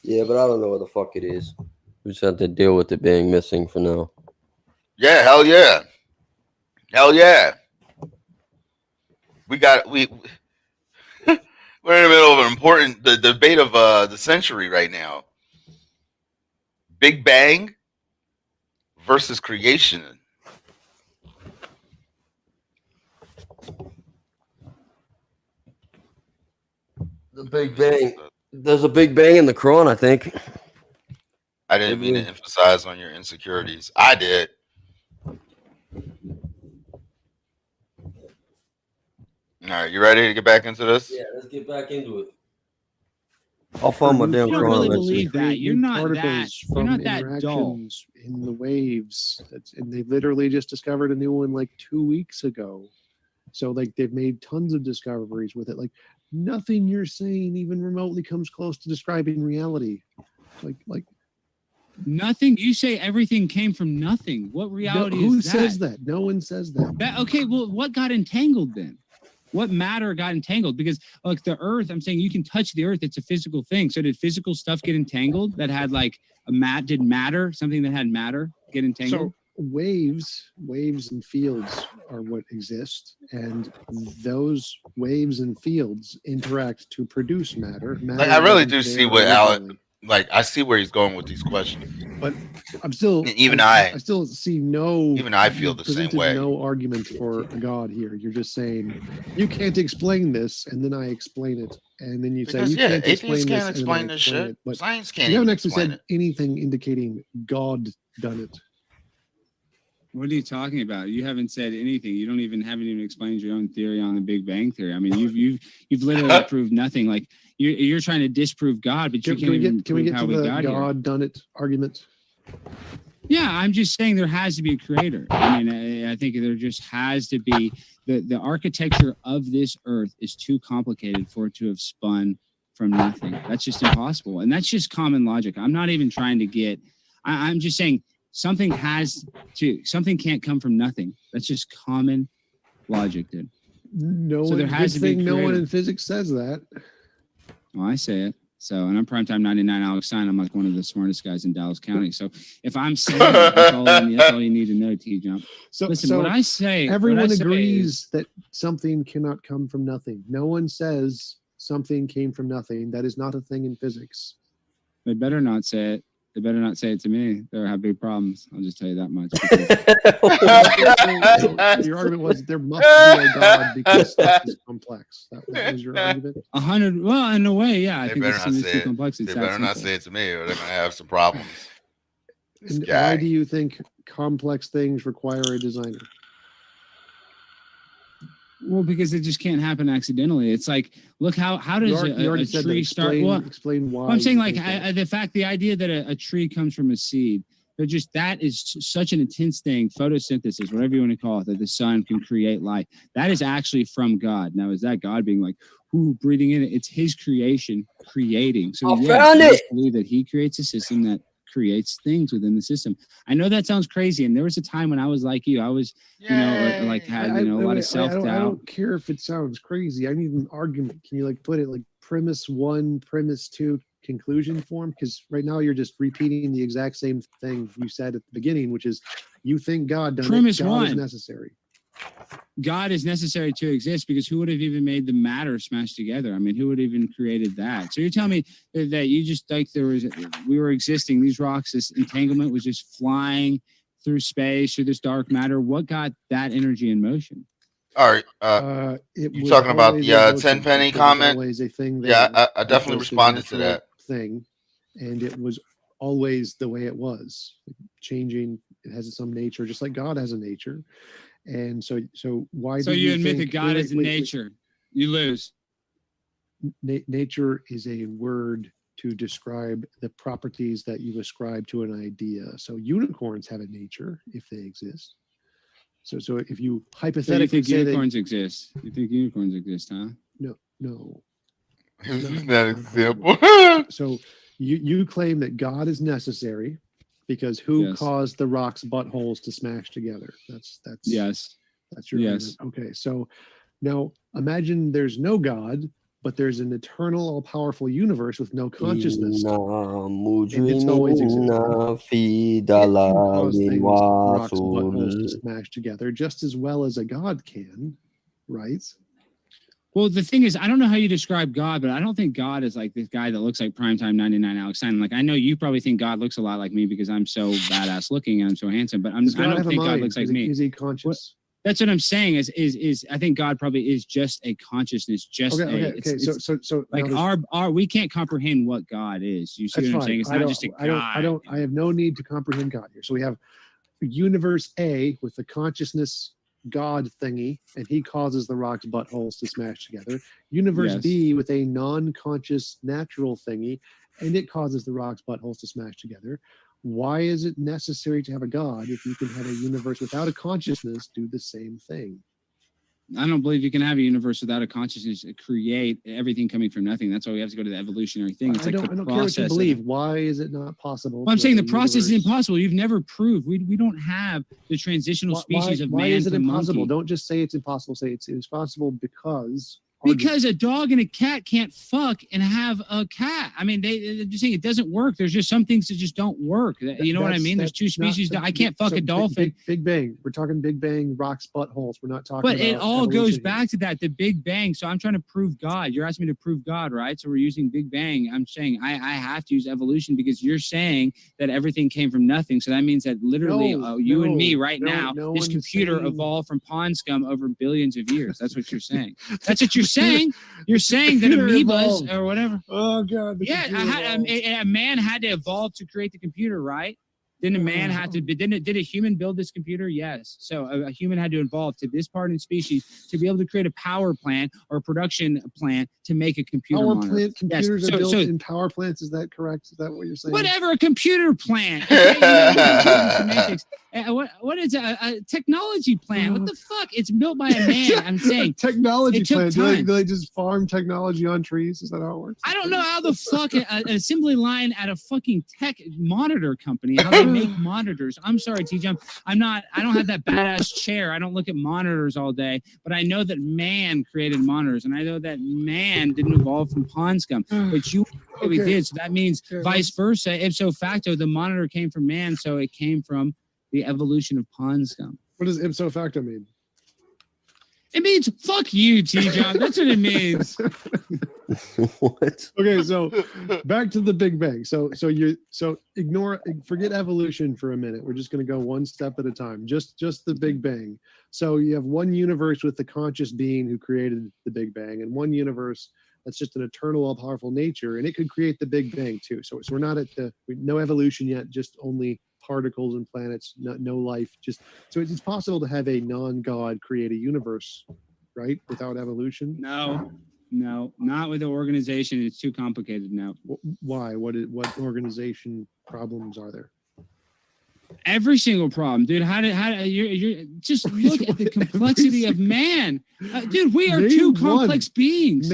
Yeah, but I don't know what the fuck it is. We just have to deal with it being missing for now. Yeah, hell yeah. Hell yeah. We're in the middle of an important debate of the century right now. Big Bang versus creation. The Big Bang. There's a Big Bang in the Quran, I think. I didn't mean to emphasize on your insecurities. I did. All right, you ready to get back into this? Yeah, let's get back into it. I'll find my damn You don't Quran. really Let's see. believe that. You're not that. Particles You're from not that dull. interactions in the waves. And they literally just discovered a new one like 2 weeks ago. So like they've made tons of discoveries with it. Like nothing you're saying even remotely comes close to describing reality. Like Nothing. You say everything came from nothing. What reality who is that? says that? No one says that. Okay, well, what got entangled then? What matter got entangled? Because like the earth, I'm saying you can touch the earth. It's a physical thing. So did physical stuff get entangled that had like did matter, something that had matter get entangled? So waves and fields are what exist, and those waves and fields interact to produce matter. Like, I really do wasn't see there what originally. Like, I see where he's going with these questions. But I'm still I still see no. Even I feel you the same presented way. No argument for a God here. You're just saying you can't explain this, and then I explain it, and then you Because, say you yeah, can't explain atheists this, can't and then I explain this explain shit. it. But Science can't you even haven't actually explain said it. anything indicating God done it. What are you talking about? You haven't said anything. You haven't even explained your own theory on the Big Bang theory. I mean, you've literally proved nothing. Like you're trying to disprove God, but you can't even prove how we got here. God done it argument? Yeah, I'm just saying there has to be a creator. I mean, I think there just has to be the architecture of this earth is too complicated for it to have spun from nothing. That's just impossible, and that's just common logic. I'm not even trying to get. I'm just saying something can't come from nothing. That's just common logic, dude. So there has to be. No one in physics says that. Well, I say it. So, and I'm primetime 99 Alex Stein. I'm like one of the smartest guys in Dallas County. So, if I'm saying that, that's all you need to know, Tjump. So, listen, what I say. Everyone agrees that something cannot come from nothing. No one says something came from nothing. That is not a thing in physics. They better not say it. They better not say it to me. They'll have big problems. I'll just tell you that much. So your argument was there must be a God because stuff is complex. That was your argument. 100. Well, in a way, yeah. I They think better it's not too say it. complex. They It's better that not simple. say it to me, or they're gonna have some problems. And why do you think complex things require a designer? Well, because it just can't happen accidentally. It's like, look, how does a tree start? Well, explain why. I'm saying like the idea that a tree comes from a seed. That is such an intense thing. Photosynthesis, whatever you want to call it, that the sun can create life. That is actually from God. Now, is that God being like, breathing in it? It's His creation creating. So found it. Believe that He creates a system that creates things within the system. I know that sounds crazy, and there was a time when I was like you. I was, had a lot of self-doubt. I don't care if it sounds crazy. I need an argument. Can you put it like premise 1, premise 2, conclusion form? Because right now you're just repeating the exact same thing you said at the beginning, which is You think God done Premise it. God is one. necessary. God is necessary to exist because who would have even made the matter smashed together? I mean, who would have even created that? So you're telling me that you just like we were existing, these rocks, this entanglement was just flying through space, through this dark matter. What got that energy in motion? All right. It You was talking about always the a motion. 10 penny It was comment? always a thing Yeah, there I definitely because the responded to natural that. thing, and it was always the way it was, changing. It has some nature, just like God has a nature. And so why? So do you you admit think, that God is in wait. nature. You lose. Nature is a word to describe the properties that you ascribe to an idea. So unicorns have a nature if they exist. So if you So hypothetically you think say unicorns exist? You think unicorns exist, huh? no. This is not not example. So you claim that God is necessary because who Yes. caused the rocks' buttholes to smash together? That's Yes. That's your Yes. argument. Okay, so now imagine there's no God, but there's an eternal, all-powerful universe with no consciousness. Inna it's always existed. mujrimina fi It can cause dalalin things, rocks' buttholes to wasul. smash together just as well as a God can, right? Well, the thing is, I don't know how you describe God, but I don't think God is like this guy that looks like primetime 99 Alex Stein. Like, I know you probably think God looks a lot like me because I'm so badass looking and I'm so handsome, but I Does God don't have a think God mind? looks like Is me. Is he conscious? That's what I'm saying is I think God probably is just a consciousness, just Okay. So like now our we can't comprehend what God is. You see that's what I'm fine. saying? It's not just a God. I have no need to comprehend God here. So we have universe A with the consciousness God thingy, and he causes the rocks' buttholes to smash together. Universe Yes. B with a non-conscious natural thingy, and it causes the rocks' buttholes to smash together. Why is it necessary to have a God if you can have a universe without a consciousness do the same thing? I don't believe you can have a universe without a consciousness, create everything coming from nothing. That's why we have to go to the evolutionary thing. It's I like don't the care what you process. believe. Why is it not possible? Well, I'm to saying the have a process is universe- impossible. You've never proved. We don't have the transitional species of why man is it to impossible? monkey. Don't just say it's impossible. Say it's possible because Because a dog and a cat can't fuck and have a cat. I mean, they're just saying it doesn't work. There's just some things that just don't work. You know what I mean? There's two species. I can't fuck a dolphin. Big Bang. We're talking Big Bang, rocks, buttholes. We're not talking But about it all evolution goes here. back to that, the Big Bang. So I'm trying to prove God. You're asking me to prove God, right? So we're using Big Bang. I'm saying I have to use evolution because you're saying that everything came from nothing. So that means that literally you and me right now, this computer evolved from pond scum over billions of years. That's what you're saying. That's what you're saying. You're saying that Computer amoebas evolved. or whatever. Oh God. Yeah, a man had to evolve to create the computer, right? Didn't a man have to? Did a human build this computer? Yes. So a human had to evolve to this part in species to be able to create a power plant or a production plant to make a computer Power monitor. plant computers Yes. are built So in power plants. Is that correct? Is that what you're saying? whatever, a computer plant. Okay, you know, computer semantics. What is a technology plant? What the fuck? It's built by a man. I'm saying technology it took plant. time. Do they just farm technology on trees? Is that how it works? I don't know how the fuck an assembly line at a fucking tech monitor company, how they make monitors. I'm sorry, Tjump. I don't have that badass chair. I don't look at monitors all day, but I know that man created monitors, and I know that man didn't evolve from pond scum, but you we Okay. did. So that means vice versa. Ipso facto, the monitor came from man, so it came from the evolution of pond scum. What does ipso facto mean? It means fuck you, Tjump. That's what it means. What? Okay, so back to the Big Bang. So forget evolution for a minute. We're just going to go one step at a time. Just the Big Bang. So you have one universe with the conscious being who created the Big Bang, and one universe that's just an eternal, all-powerful nature, and it could create the Big Bang too. So we're not at no evolution yet, just only particles and planets, no life. So it's possible to have a non-God create a universe, right, without evolution. No, not with the organization. It's too complicated now. Why? What organization problems are there? Every single problem, dude. How you're just look at the complexity of man, dude. We are two complex beings.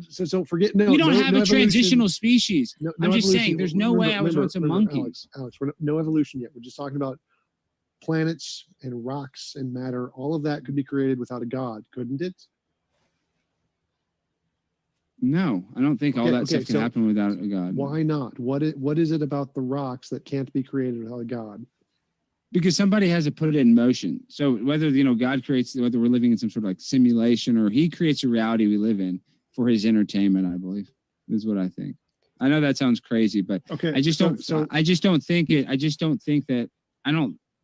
So forget no. We don't have no a evolution. transitional species. No I'm just evolution. saying, there's no way I was once a monkey. Alex, we're no evolution yet. We're just talking about planets and rocks and matter. All of that could be created without a God, couldn't it? No, I don't think all that stuff can happen without a God. Why not? What is it about the rocks that can't be created without a God? Because somebody has to put it in motion. So whether, God creates, whether we're living in some sort of like simulation or he creates a reality we live in for his entertainment, I believe, is what I think. I know that sounds crazy, but Okay. I just don't think that,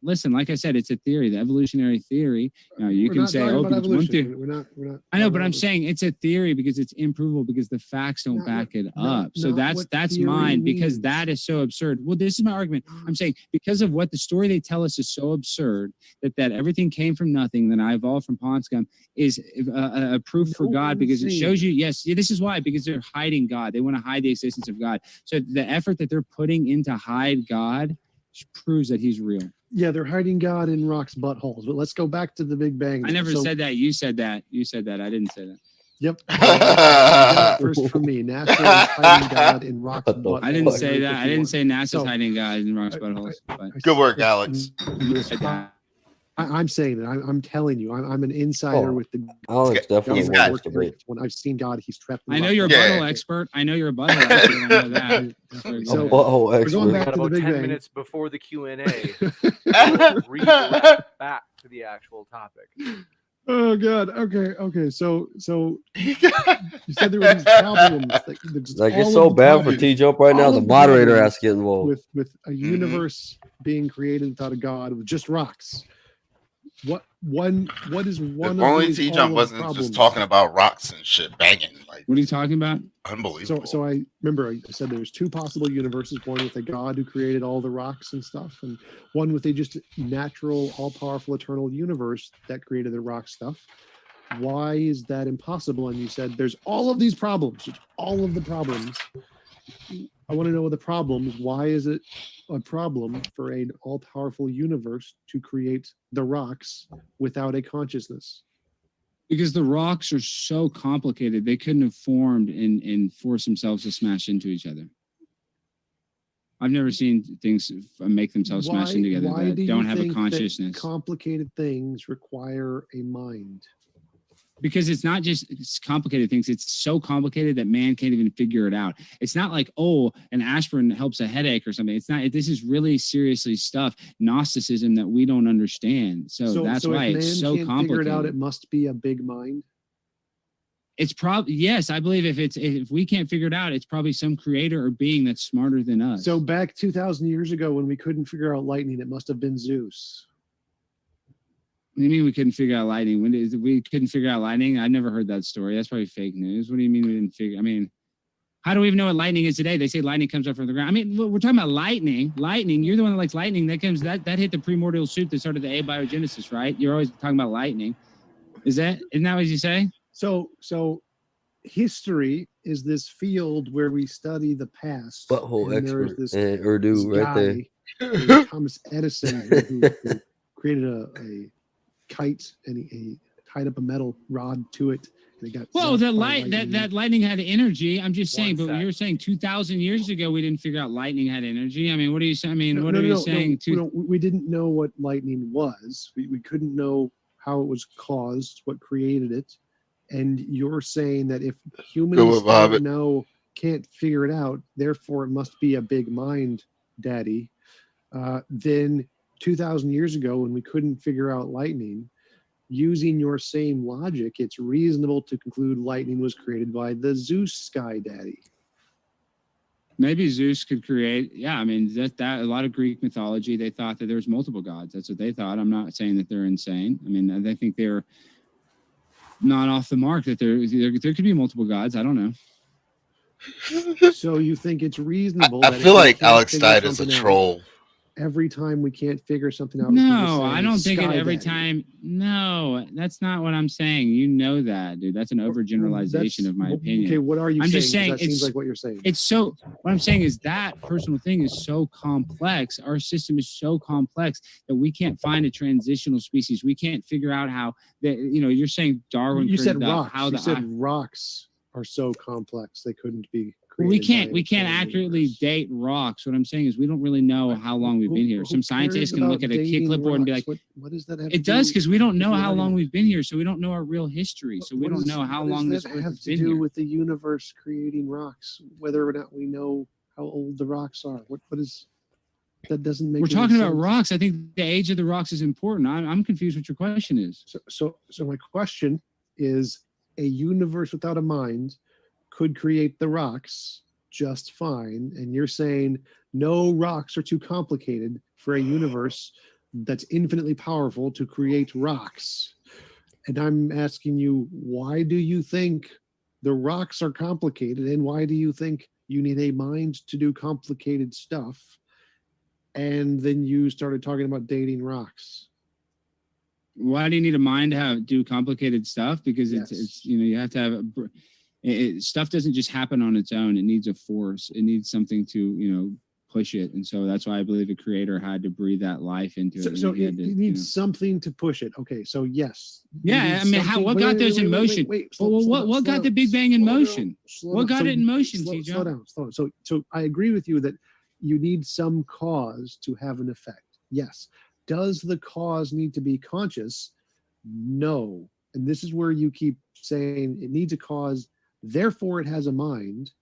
listen, like I said, it's a theory, the evolutionary theory. You We're can not say, talking oh, about because one theory. evolution. We're not. I know, but I'm saying it's a theory because it's improvable because the facts don't back it up. So that's mine because that is so absurd. Well, this is my argument. I'm saying because of what the story they tell us is so absurd that everything came from nothing, that I evolved from pond scum is a proof for God because it shows you, yes, this is why, because they're hiding God. They want to hide the existence of God. So the effort that they're putting into hide God proves that he's real. Yeah, they're hiding God in rocks' buttholes. But let's go back to the Big Bang. I never said that. You said that. You said that. I didn't say that. Yep. You got it first from me. NASA is hiding God in rocks' What the buttholes. I didn't say that. I didn't say NASA's hiding God in rocks buttholes. But Good work, Alex. you said that. I'm saying it. I'm telling you. I'm an insider with the Alex definitely He's won got- this debate. when I've seen God, he's trapped. I know you're a Yeah. butthole expert. I know you're a butthole expert. I know that. That's very So- good. Butthole we're going expert. back Got to the about Big 10 Bang. minutes before the Q&A. Redirect back to the actual topic. Oh God. Okay. So you said there were these problems. Like it's so bad for Tjump right now. all The of the moderator problems has to get involved. with a universe being created without a God with just rocks. What is one If of only these Tjump all wasn't problems? just talking about rocks and shit banging. Like, What are you talking about? unbelievable. So I remember I said there's two possible universes, one with a God who created all the rocks and stuff, and one with a just natural, all-powerful, eternal universe that created the rock stuff. Why is that impossible? And you said there's all of these problems, just all of the problems. I want to know the problems. Why is it a problem for an all-powerful universe to create the rocks without a consciousness? Because the rocks are so complicated, they couldn't have formed and forced themselves to smash into each other. I've never seen things make themselves smash into together Why that do you don't have a think that consciousness. complicated things require a mind? Because it's not just complicated things, it's so complicated that man can't even figure it out. It's not like, oh, an aspirin helps a headache or something. It's not. This is really seriously stuff, Gnosticism that we don't understand. So that's why if it's man so can't complicated. figure it out, it must be a big mind. It's probably, yes, I believe if we can't figure it out, it's probably some creator or being that's smarter than us. So back 2,000 years ago, when we couldn't figure out lightning, it must have been Zeus. What do you mean we couldn't figure out lightning? We couldn't figure out lightning? I've never heard that story. That's probably fake news. What do you mean we didn't figure? I mean, how do we even know what lightning is today? They say lightning comes up from the ground. I mean, we're talking about lightning. Lightning. You're the one that likes lightning. That hit the primordial soup that started the abiogenesis, right? You're always talking about lightning. Isn't that what you say? So history is this field where we study the past. Butthole and there is expert and Urdu this right there. guy, Thomas Edison, who created a kite, and he tied up a metal rod to it, and it got Well, zapped by that lightning had energy. I'm just saying, but sec. you're saying 2,000 years ago we didn't figure out lightning had energy. I mean, what are you saying? I mean, No, what no, are you no, saying? no, we didn't know what lightning was. We couldn't know how it was caused, what created it. And you're saying that if humans can't figure it out, therefore it must be a big mind, Daddy. Then 2,000 years ago, when we couldn't figure out lightning, using your same logic, it's reasonable to conclude lightning was created by the Zeus sky daddy. Maybe Zeus could create. Yeah, I mean that a lot of Greek mythology, they thought that there's multiple gods. That's what they thought. I'm not saying that they're insane. I mean, I think they're not off the mark. That there could be multiple gods. I don't know. So you think it's reasonable? I that feel if we like can't Alex figure Stein is a something out, troll. every time we can't figure something out, we can just No, say, I don't think it "Sky every daddy." time. No, that's not what I'm saying. You know that, dude. That's an overgeneralization of my opinion. Okay, what are you I'm saying? just saying 'Cause that seems it's- like what you're saying. It's so, what I'm saying is that personal thing is so complex. Our system is so complex that we can't find a transitional species. We can't figure out how that, you're saying Darwin You said created rocks. how You the said rocks are so complex they couldn't be we created can't by its own accurately universe. date rocks. What I'm saying is we don't really know how long we've been here. Who Some scientists cares can look about at a dating clipboard and be rocks? like, what does that have to it does, do because we don't with know the how long argument? we've been here, so we don't know our real history. So we What don't does- know how what does long this that earth have has to been do here. with the universe creating rocks, whether or not we know how old the rocks are. What is That doesn't make. We're any talking about sense. rocks. I think the age of the rocks is important. I'm confused what your question is. So my question is: a universe without a mind could create the rocks just fine, and you're saying no, rocks are too complicated for a universe that's infinitely powerful to create rocks. And I'm asking you, why do you think the rocks are complicated, and why do you think you need a mind to do complicated stuff? And then you started talking about dating rocks. Why do you need a mind to do complicated stuff? Because Yes. it's you have to have stuff doesn't just happen on its own. It needs a force. It needs something to push it. And so that's why I believe the creator had to breathe that life into it. So He it had to, needs something to push it. Okay, so yes. You Yeah, need I mean, something- what wait, got wait, those wait, in wait, motion? wait, Well, slow what down, got the Big Bang in slow down, motion? slow What down. got it in motion, Slow Tjump? down, slow down. So I agree with you that you need some cause to have an effect. Yes. Does the cause need to be conscious? No. And this is where you keep saying it needs a cause, therefore it has a mind,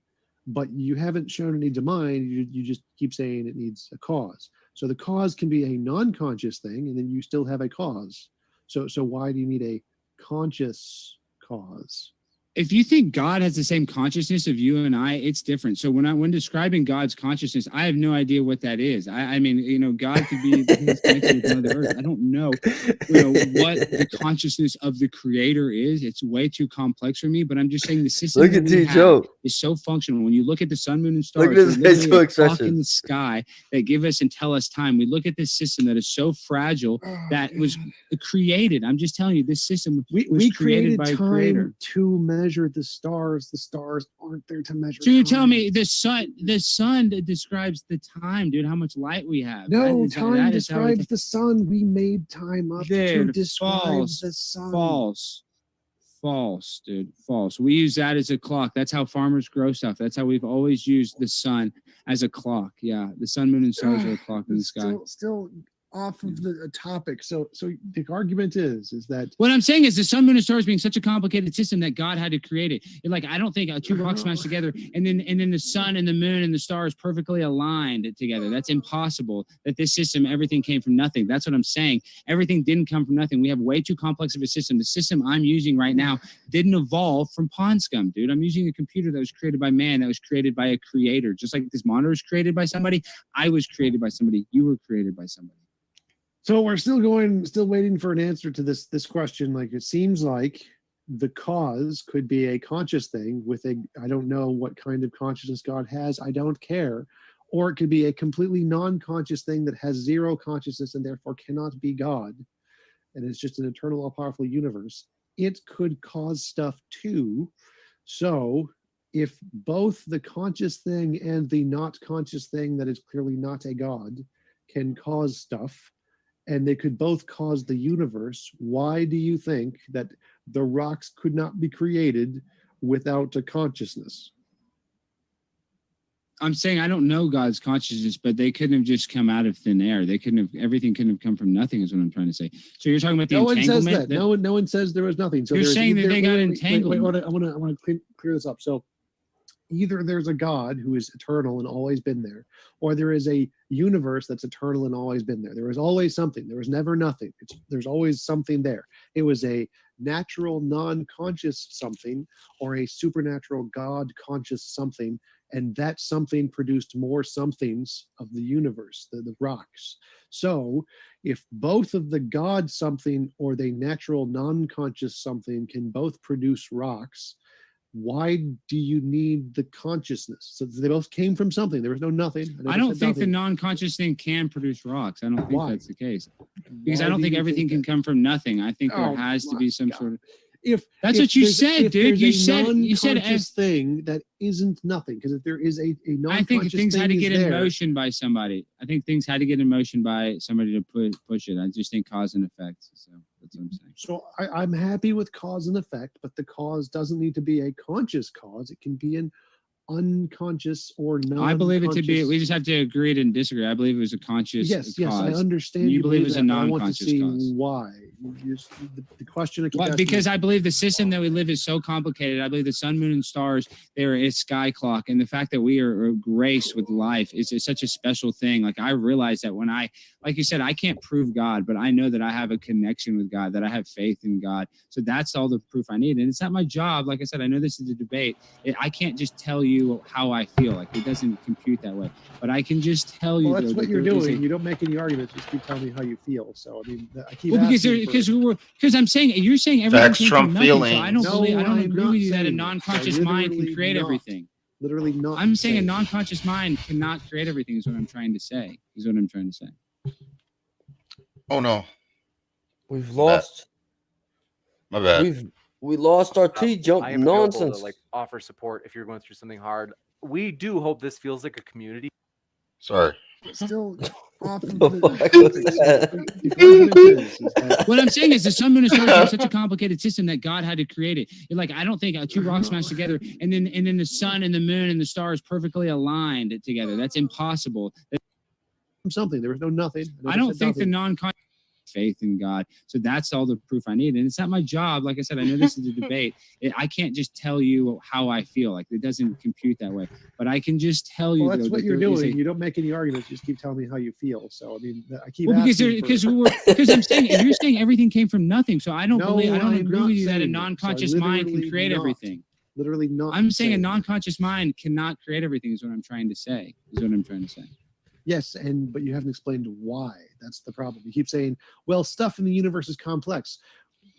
but you haven't shown it needs a mind. You just keep saying it needs a cause. So the cause can be a non-conscious thing, and then you still have a cause. So why do you need a conscious cause? If you think God has the same consciousness of you and I, it's different. So when describing God's consciousness, I have no idea what that is. I mean, God could be connected with Mother Earth. I don't know, what the consciousness of the creator is. It's way too complex for me, but I'm just saying the system Look that at we have Tjump. is so functional. When you look at the sun, moon, and stars, Look at this they're literally facial a clock in expression. the sky that give us and tell us time. We look at this system that is so fragile that was created. I'm just telling you, this system was We created by a creator. time to measure the stars. The stars aren't there to measure. So you're time. telling me the sun that describes the time, dude, how much light we have. No, That is time how we describes the sun. We made time up to Dude, describe false, the sun. false, dude, false. We use that as a clock. That's how farmers grow stuff. That's how we've always used the sun as a clock. Yeah, the sun, moon, and stars are a clock in the sky. Still off of the topic. So the argument is that What I'm saying is the sun, moon, and stars being such a complicated system that God had to create it. Like, I don't think two rocks smashed together and then the sun and the moon and the stars perfectly aligned together. That's impossible. That this system, everything came from nothing. That's what I'm saying. Everything didn't come from nothing. We have way too complex of a system. The system I'm using right now didn't evolve from pond scum, dude. I'm using a computer that was created by man, that was created by a creator. Just like this monitor was created by somebody, I was created by somebody. You were created by somebody. so we're still waiting for an answer to this question. Like, it seems like the cause could be a conscious thing with I don't know what kind of consciousness God has. I don't care. Or it could be a completely non-conscious thing that has zero consciousness and therefore cannot be God. And it's just an eternal, all-powerful universe. It could cause stuff too. So if both the conscious thing and the not conscious thing that is clearly not a God can cause stuff, and they could both cause the universe, why do you think that the rocks could not be created without a consciousness? I'm saying I don't know God's consciousness, but they couldn't have just come out of thin air. Everything couldn't have come from nothing, is what I'm trying to say. So you're talking about the No one says entanglement? that. No one says there was nothing. So You're there's saying that they got wait, entangled. I want to clear this up. So either there's a God who is eternal and always been there, or there is a universe that's eternal and always been there. There was always something. There was never nothing. There's always something there. It was a natural, non-conscious something, or a supernatural, God-conscious something, and that something produced more somethings of the universe, the rocks. So if both of the God something or the natural, non-conscious something can both produce rocks, why do you need the consciousness? So they both came from something. There was no nothing. I don't think the non-conscious thing can produce rocks. I don't think Why? that's the case. Because Why I don't do think you everything can that? come from nothing. I think Oh there has to my be some God. sort of... If That's what you there's- said, if dude. there's You a said non-conscious thing that isn't nothing, because if there is a non-conscious I think things had to thing get is in there, motion by somebody. I think things had to get in motion by somebody to push it. I just think cause and effect. So that's what I'm saying. So I'm happy with cause and effect, but the cause doesn't need to be a conscious cause. It can be an unconscious or non. I believe it to be. We just have to agree to disagree. I believe it was a conscious. Yes, cause. I understand. You believe it was a that, but I want to non-conscious see cause. why. The question. I keep Well, asking because is- I believe the system that we live is so complicated. I believe the sun, moon, and stars, they're a sky clock. And the fact that we are graced with life is such a special thing. Like I realize that when like you said, I can't prove God, but I know that I have a connection with God, that I have faith in God. So that's all the proof I need. And it's not my job. Like I said, I know this is a debate. I can't just tell you how I feel. Like it doesn't compute that way. But I can just tell you. Well, that's what you're there is doing. You don't make any arguments. Just keep telling me how you feel. So I mean, I keep well, asking for- because I'm saying you're saying everything Facts came trump from nothing. So I feelings. don't believe. I don't No, I'm agree not with you that a saying that. non-conscious I mind can literally create not. everything. Literally not. I'm saying a non-conscious mind cannot create everything. Is what I'm trying to say. Oh no, We've lost. my bad. We lost our Tjump I am available nonsense. to like offer support if you're going through something hard. We do hope this feels like a community. Sorry. Still off of The the fuck was that? The argument is that What I'm saying is the sun, moon, and stars are such a complicated system that God had to create it. You're like, I don't think two rocks smashed together and then the sun and the moon and the stars perfectly aligned together. That's impossible. something. There was no nothing. I don't think the non-conscious faith in God. So that's all the proof I need. And it's not my job. Like I said, I know this is a debate. I can't just tell you how I feel. Like it doesn't compute that way. But I can just tell you. Well, that's though, what that you're there is doing. You don't make any arguments. You just keep telling me how you feel. So I mean, I keep well, asking because I'm saying you're saying everything came from nothing. So I don't No, believe. I don't I'm agree not with you that a saying that. So I non-conscious mind can literally create not. everything. Literally not. I'm saying a saying. non-conscious mind cannot create everything. Is what I'm trying to say. Yes, but you haven't explained why. That's the problem. You keep saying, well, stuff in the universe is complex.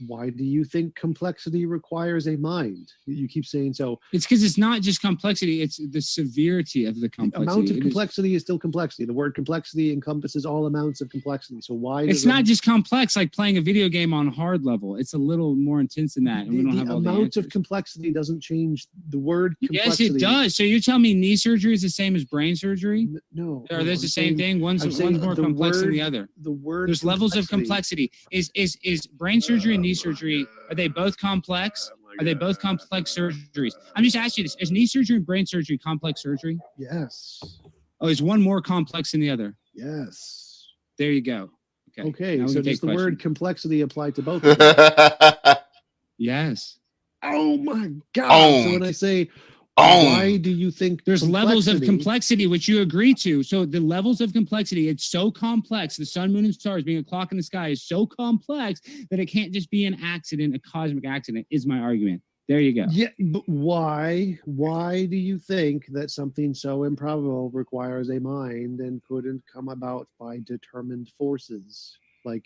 Why do you think complexity requires a mind? You keep saying so. It's because it's not just complexity; it's the severity of the The complexity. amount of It is- complexity is still complexity. The word complexity encompasses all amounts of complexity. So why? It's not just complex like playing a video game on hard level. It's a little more intense than that, and we don't have all the amount of answers. complexity doesn't change the word Yes, complexity. it does. So you're telling me knee surgery is the same as brain surgery? No. Are no, those I'm the same saying thing? One's I'm saying more the complex than word- the other. The word. There's levels of complexity. Is brain surgery and knee surgery, are they both complex? Are they both complex surgeries? I'm just asking you this. Is knee surgery and brain surgery complex surgery? Yes. Oh, is one more complex than the other? Yes. There you go. Okay. now we So can take does the word questions. complexity apply to both of them? Yes. Oh my God. So when I say, why do you think There's levels of complexity- complexity which you agree to. So the levels of complexity, it's so complex. The sun, moon, and stars being a clock in the sky is so complex that it can't just be an accident, a cosmic accident, is my argument. There you go. Yeah, but why? Why do you think that something so improbable requires a mind and couldn't come about by determined forces? Like,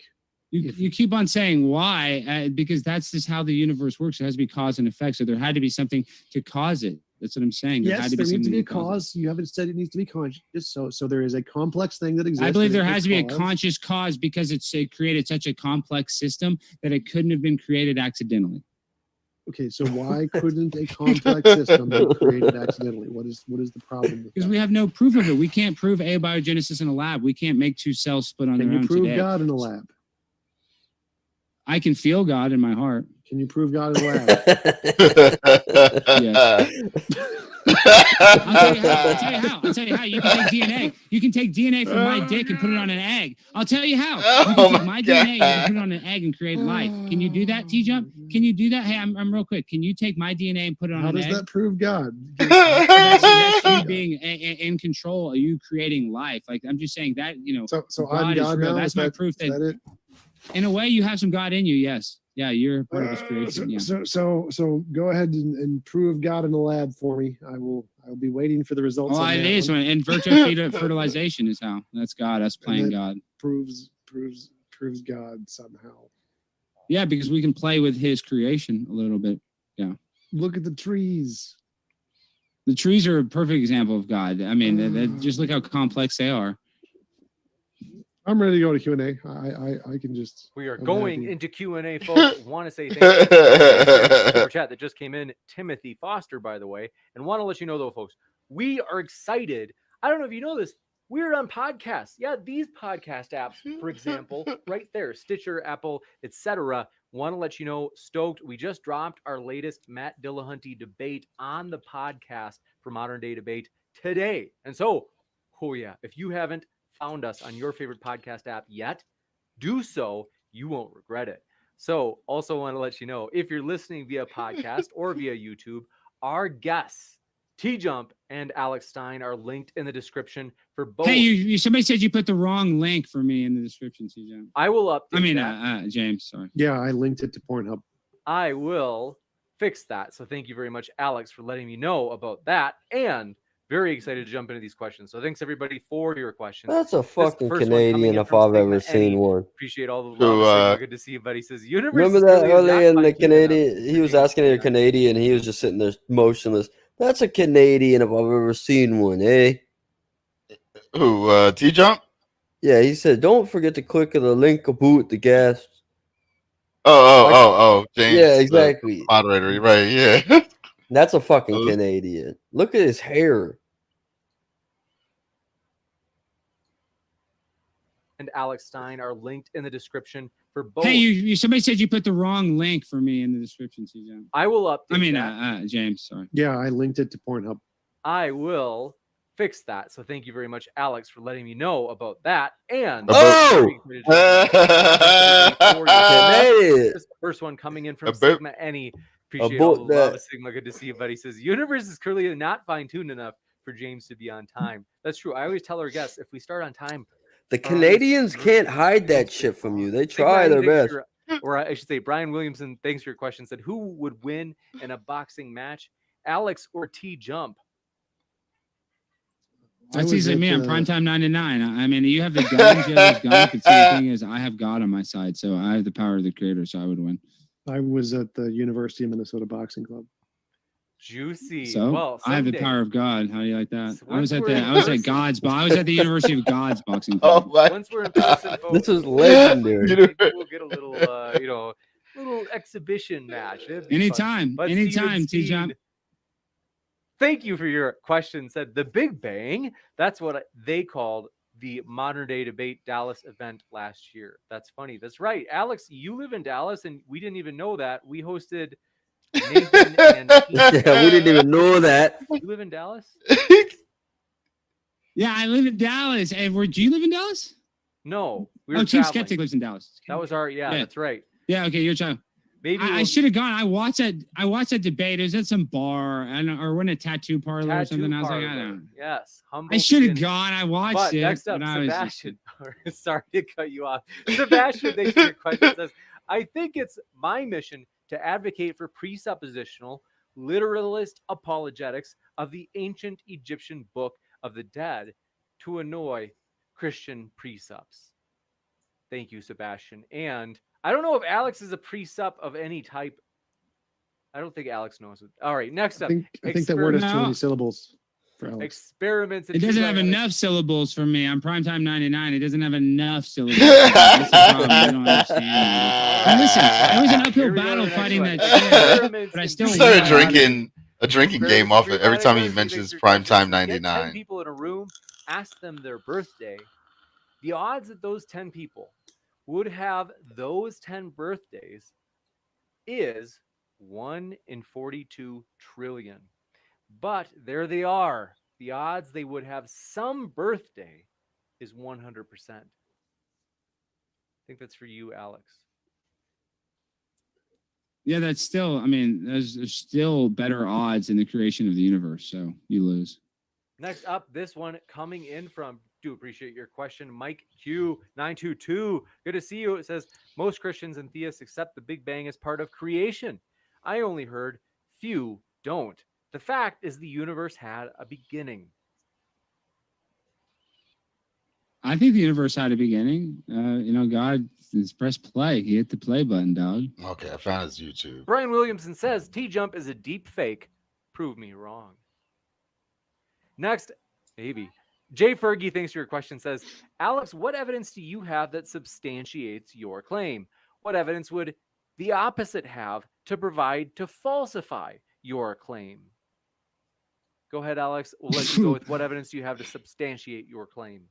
You keep on saying why, because that's just how the universe works. It has to be cause and effect. So there had to be something to cause it. That's what I'm saying. yes, there needs to something be a cause it. cause. You haven't said it needs to be conscious. So there is a complex thing that exists. I believe that there is has the to be a cause. conscious cause because it created such a complex system that it couldn't have been created accidentally. Okay, so why couldn't a complex system be created accidentally? What is the problem with Because that? we have no proof of it. We can't prove abiogenesis in a lab. We can't make two cells split on Can their you own prove today. God in a lab? I can feel God in my heart. Can you prove God in a lab? I'll tell you how. You can take DNA. You can take DNA from my dick and put it on an egg. I'll tell you how. You Oh can take my my God. DNA and you can put it on an egg and create life. Can you do that, Tjump? Can you do that? Hey, I'm real quick. Can you take my DNA and put it on How an does egg? that prove God? That's you being in control. Are you creating life? Like I'm just saying that So God I'm is God real. now. That's Is my that- proof is that, that it? in a way, you have some God in you. Yes. Yeah, you're part of His creation. Yeah. So go ahead and prove God in the lab for me. I'll be waiting for the results. Well, on it that is one. and virtual fertilization is how. That's God. That's playing then- God. proves God somehow. Yeah, because we can play with His creation a little bit. Look at the trees. The trees are a perfect example of God. I mean, just look how complex they are. I'm ready to go to Q&A. I can just. We are I'm going happy. into Q&A, folks. Want to say thank you to super chat that just came in, Timothy Foster, by the way, and want to let you know though, folks, we are excited. I don't know if you know this. We're on podcasts. Yeah, these podcast apps, for example, right there, Stitcher, Apple, etc. Want to let you know, stoked. We just dropped our latest Matt Dillahunty debate on the podcast for Modern Day Debate today. And so, oh yeah, if you haven't found us on your favorite podcast app yet, do so. You won't regret it. So, also want to let you know, if you're listening via podcast or via YouTube, our guests, Tjump and Alex Stein, are linked in the description for both. Hey, you somebody said you put the wrong link for me in the description, CJ. I will update I mean, that. James, sorry. Yeah, I linked it to Pornhub. I will fix that. So thank you very much, Alex, for letting me know about that. And very excited to jump into these questions. So thanks everybody for your questions. That's a This fucking first one coming Canadian in if from I've Sigma ever Eddie. seen one. Appreciate all the Who, love. Sigma. Good to see you, buddy. Says universe. Remember is that really earlier in not the fine-tuned enough Canadian? He for was James asking to a be on. Canadian. He was just sitting there motionless. That's a Canadian if I've ever seen one, eh? Who? T-Jump? Yeah, he said, don't forget to click on the link about the guest. James. Yeah, the exactly. moderator, right? Yeah. That's a fucking Those- Canadian. Look at his hair. And Alex Stein are linked in the description for both. Hey, you somebody said you put the wrong link for me in the description, CJ. I will update I mean, that. James, sorry. Yeah, I linked it to Pornhub. I will fix that. So thank you very much, Alex, for letting me know about that. And Oh! Canadian. this first one coming in from About- Sigma Any. Appreciate all the About love, that. Sigma. Good to see you, buddy. Says universe is clearly not fine-tuned enough for James to be on time. That's true. I always tell our guests, if we start on time, The Canadians can't hide that shit from you. They try their best. Or I should say, Brian Williamson, thanks for your question. Said, who would win in a boxing match, Alex or Tjump? That's was easily at me. I'm the- primetime 99. I mean, you have the guns, you have the guns, but see, the thing is, I have God on my side, so I have the power of the creator, so I would win. I was at the University of Minnesota Boxing Club. Juicy. So well, I have the someday. power of God. How do you like that? So I was once at we're in I was person- at God's, I was at the University of God's boxing Oh club. my! Once we're in person, folks, This is legendary. maybe we'll get a little, little exhibition match. It'd be fun. Anytime, But anytime, Steven T-Jump. Stein, thank you for your question. Said the Big Bang. That's what they called the Modern Day Debate Dallas event last year. That's funny. That's right. Alex, you live in Dallas, and we didn't even know that. We hosted Nathan and Yeah, we didn't even know that. You live in Dallas? Yeah, I live in Dallas. And do you live in Dallas? No. We were Oh, Team traveling. Skeptic lives in Dallas. That was our Yeah. that's right. Yeah, okay, you're trying. Maybe I we'll- should have gone. I watched that debate. It was at some bar or in a tattoo parlor or something. I was like, I parlor. don't. Yes. Humble I should have beginnings. gone. I watched But it. next up, but I was just- Sebastian. Sorry to cut you off. Sebastian, thanks for your question. Says, I think it's my mission to advocate for presuppositional, literalist apologetics of the ancient Egyptian Book of the Dead to annoy Christian presups. Thank you, Sebastian. And I don't know if Alex is a presup of any type. I don't think Alex knows it. All right, next I up. think that word has too No. many syllables for Alex. Experiments. in It doesn't have two-dimensional- enough syllables for me. I'm primetime 99. It doesn't have enough syllables. That's the problem. You don't understand. And listen, it was an Here uphill we go to battle the next fighting one. that shit. Experiments but I in still He won. started two-dimensional- drinking a drinking game off it every time he mentions primetime Get 10 99. people in a room, ask them their birthday. The odds that those 10 people would have those 10 birthdays is 1 in 42 trillion. But there they are. The odds they would have some birthday is 100%. I think that's for you, Alex. Yeah, that's still, I mean, there's still better odds in the creation of the universe. So you lose. Next up, this one coming in from, do appreciate your question, Mike Q922. Good to see you. It says, most Christians and theists accept the Big Bang as part of creation. I only heard few don't. The fact is the universe had a beginning. I think the universe had a beginning. God has pressed play. He hit the play button, dog. Okay, I found his YouTube. Brian Williamson says, Tjump is a deep fake. Prove me wrong. Next, maybe. Jay Fergie, thanks for your question, says, Alex, what evidence do you have that substantiates your claim? What evidence would the opposite have to provide to falsify your claim? Go ahead, Alex. We'll let you go with what evidence do you have to substantiate your claim?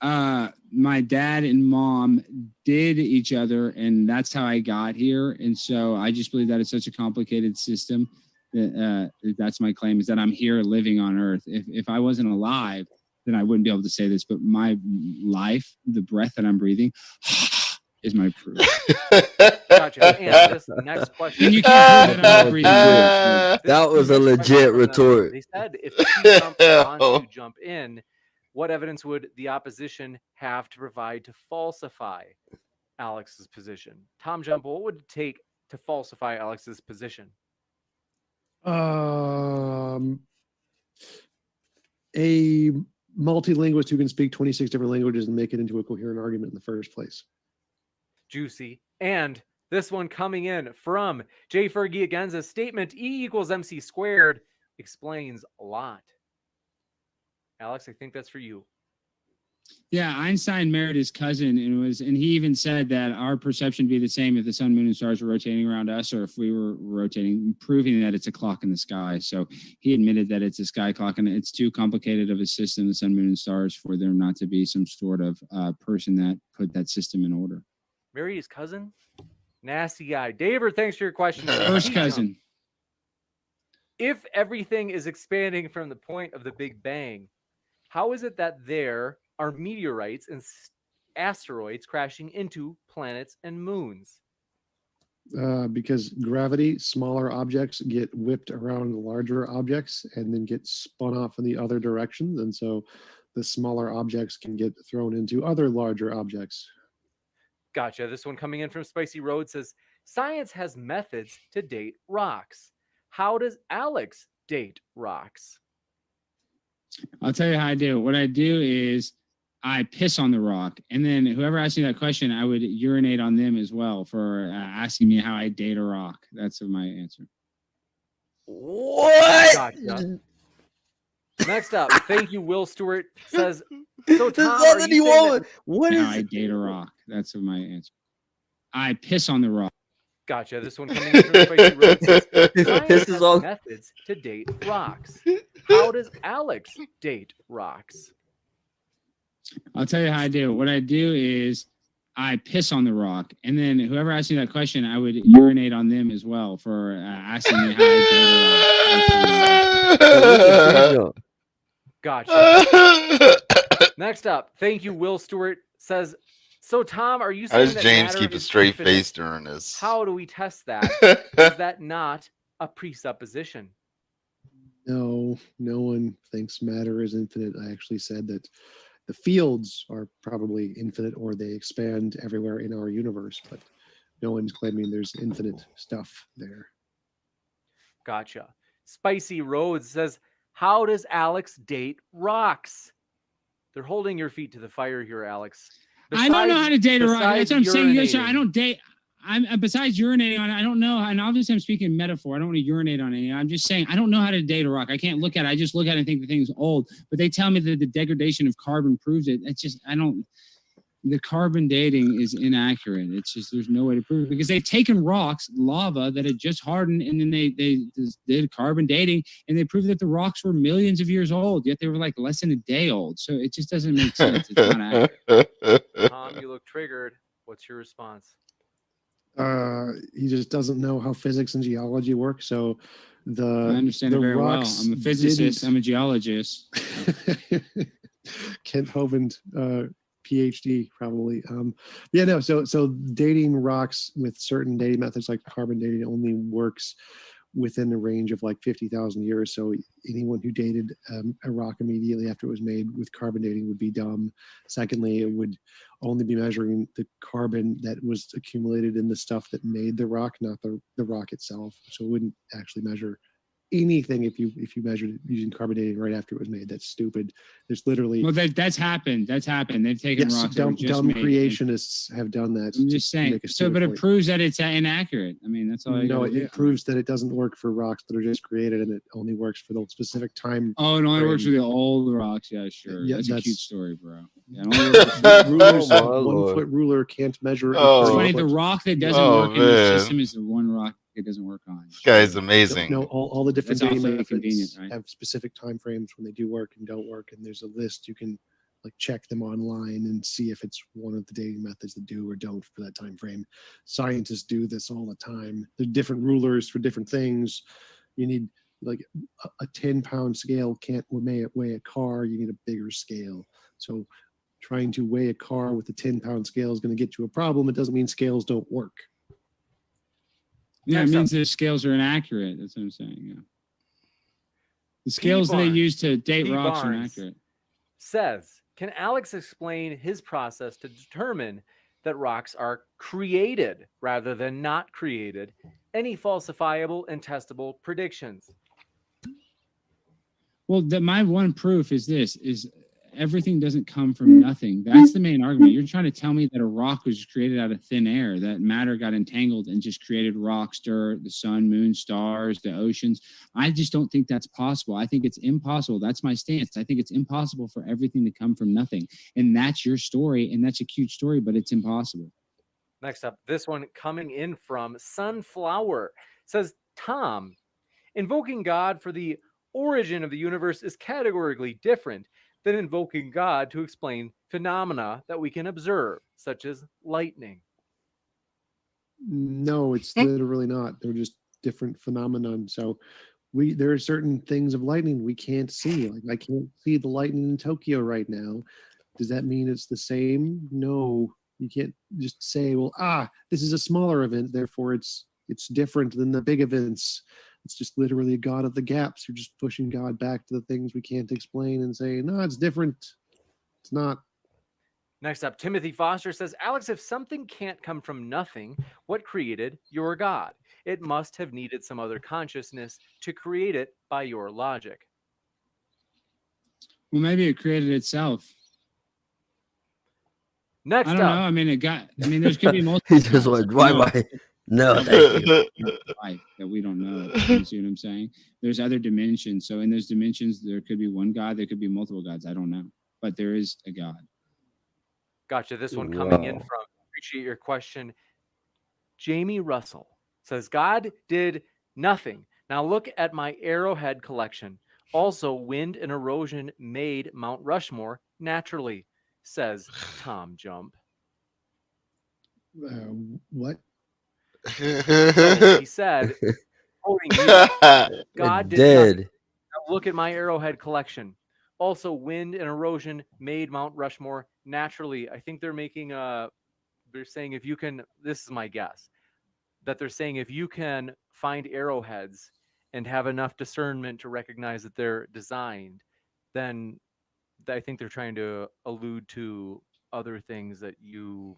My dad and mom did each other, and that's how I got here. And so I just believe that it's such a complicated system that that's my claim, is that I'm here living on Earth. If I wasn't alive, then I wouldn't be able to say this. But my life, the breath that I'm breathing, is my proof. Gotcha. And this next question. And you can't prove that I'm not breathing. That was a legit retort. They said if Tjump wants to jump in, what evidence would the opposition have to provide to falsify Alex's position? Tom Jump, what would it take to falsify Alex's position? A multilingualist who can speak 26 different languages and make it into a coherent argument in the first place. Juicy. And this one coming in from J. Fergie Agenza's statement, E equals MC squared, explains a lot. Alex, I think that's for you. Yeah, Einstein married his cousin, and he even said that our perception would be the same if the sun, moon, and stars were rotating around us, or if we were rotating, proving that it's a clock in the sky. So he admitted that it's a sky clock, and it's too complicated of a system, the sun, moon, and stars, for there not to be some sort of person that put that system in order. Married his cousin? Nasty guy. David, thanks for your question. First cousin. If everything is expanding from the point of the Big Bang, how is it that there are meteorites and asteroids crashing into planets and moons? Because gravity, smaller objects get whipped around larger objects and then get spun off in the other directions. And so the smaller objects can get thrown into other larger objects. Gotcha. This one coming in from Spicy Road says, science has methods to date rocks. How does Alex date rocks? I'll tell you how I do it. What I do is I piss on the rock, and then whoever asked me that question, I would urinate on them as well for asking me how I date a rock. That's my answer. What? Gotcha. Next up, thank you, Will Stewart says, so There's Tom, nothing are you you saying want. What How is I it? date a rock. That's my answer. I piss on the rock. Gotcha. This one coming in from Spicy Road says, This science pisses has on. methods to date rocks. How does Alex date rocks? I'll tell you how I do it. What I do is I piss on the rock, and then whoever asked me that question, I would urinate on them as well for asking me how I date a rock. Gotcha. Next up, thank you, Will Stewart says, so Tom, are you How saying does that James matter keep a is straight infinite? face during this? How do we test that? Is that not a presupposition? No, no one thinks matter is infinite. I actually said that the fields are probably infinite, or they expand everywhere in our universe, but no one's claiming there's infinite stuff there. Gotcha. Spicy Roads says, how does Alex date rocks? They're holding your feet to the fire here, Alex. I don't know how to date a rock. That's what I'm saying. Besides I don't date. Besides urinating on it, I don't know. And obviously, I'm speaking metaphor. I don't want to urinate on it. I'm just saying I don't know how to date a rock. I can't look at it. I just look at it and think the thing's old. But they tell me that the degradation of carbon proves it. It's just the carbon dating is inaccurate. It's just there's no way to prove it, because they've taken rocks, lava that had just hardened, and then they just did carbon dating, and they proved that the rocks were millions of years old, yet they were like less than a day old. So it just doesn't make sense. It's not accurate. Tom, you look triggered. What's your response? He just doesn't know how physics and geology work. So I understand the it very well. rocks I'm a physicist. didn't- I'm a geologist. Kent Hovind, PhD, probably. So dating rocks with certain dating methods like carbon dating only works within the range of like 50,000 years. So anyone who dated a rock immediately after it was made with carbon dating would be dumb. Secondly, it would only be measuring the carbon that was accumulated in the stuff that made the rock, not the rock itself. So it wouldn't actually measure anything if you measured it using carbon dating right after it was made. That's stupid. There's literally That's happened. They've taken rocks. dumb that were just made. creationists have done that. I'm to just saying. make a So, stupid but it point. proves that it's inaccurate. I mean, that's all. No, do. it proves that it doesn't work for rocks that are just created, and it only works for the specific time. Oh, it only works for frame. the old rocks. Yeah, sure. Yeah, that's a cute that's- story, bro. Yeah, it only works for- Rulers, Oh, my 1 Lord. foot ruler can't measure. Oh. It's a funny. 30 The foot. rock that doesn't Oh, work in the man. system is the one rock it doesn't work on. This guy's amazing. No, all the different That's dating awfully methods convenient, right? have specific time frames when they do work and don't work, and there's a list you can like check them online and see if it's one of the dating methods that do or don't for that time frame. Scientists do this all the time. There are different rulers for different things. You need like a 10-pound scale can't weigh a car. You need a bigger scale. So trying to weigh a car with a 10-pound scale is going to get you a problem. It doesn't mean scales don't work. Yeah, it means the scales are inaccurate. That's what I'm saying. Yeah. The scales that they use to date P. rocks are Barnes inaccurate. Says, can Alex explain his process to determine that rocks are created rather than not created? Any falsifiable and testable predictions? Well, my one proof is this: is everything doesn't come from nothing. That's the main argument. You're trying to tell me that a rock was created out of thin air, that matter got entangled and just created rocks, dirt, the sun, moon, stars, the oceans. I just don't think that's possible. I think it's impossible. That's my stance. I think it's impossible for everything to come from nothing. And that's your story, and that's a cute story, but it's impossible. Next up, this one coming in from Sunflower says, Tom, invoking God for the origin of the universe is categorically different than invoking God to explain phenomena that we can observe, such as lightning. No, it's literally not. They're just different phenomenon. So there are certain things of lightning we can't see. Like I can't see the lightning in Tokyo right now. Does that mean it's the same? No, you can't just say, well, this is a smaller event, therefore it's different than the big events. It's just literally a God of the gaps. You're just pushing God back to the things we can't explain and saying, no, it's different. It's not. Next up, Timothy Foster says, Alex, if something can't come from nothing, what created your God? It must have needed some other consciousness to create it by your logic. Well, maybe it created itself. Next I don't know. I mean, there's could be multiple. He just went right by. No, thank you. That we don't know. You see what I'm saying? There's other dimensions. So in those dimensions, there could be one God. There could be multiple gods. I don't know. But there is a God. Gotcha. This one coming in from, appreciate your question. Jamie Russell says, God did nothing. Now look at my arrowhead collection. Also, wind and erosion made Mount Rushmore naturally, says Tom Jump. What? So he said, quoting you, God did nothing. Now look at my arrowhead collection. Also, wind and erosion made Mount Rushmore naturally. I think they're making they're saying if you can, this is my guess, that they're saying if you can find arrowheads and have enough discernment to recognize that they're designed, then I think they're trying to allude to other things that you,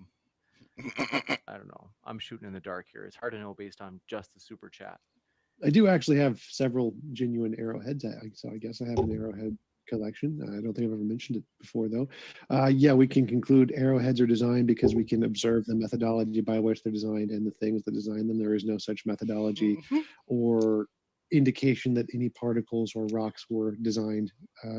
I don't know. I'm shooting in the dark here. It's hard to know based on just the super chat. I do actually have several genuine arrowheads. So I guess I have an arrowhead collection. I don't think I've ever mentioned it before, though. Yeah, we can conclude arrowheads are designed because we can observe the methodology by which they're designed and the things that design them. There is no such methodology or indication that any particles or rocks were designed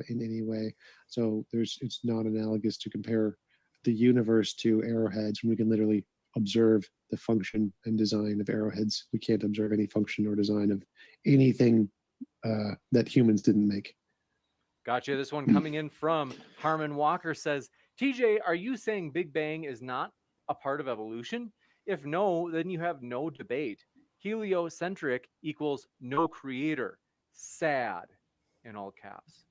in any way. So it's not analogous to compare the universe to arrowheads when we can literally observe the function and design of arrowheads. We can't observe any function or design of anything that humans didn't make. Gotcha. This one coming in from Harmon Walker says, TJ, are you saying Big Bang is not a part of evolution? If no, then you have no debate. Heliocentric equals no creator. Sad, in all caps.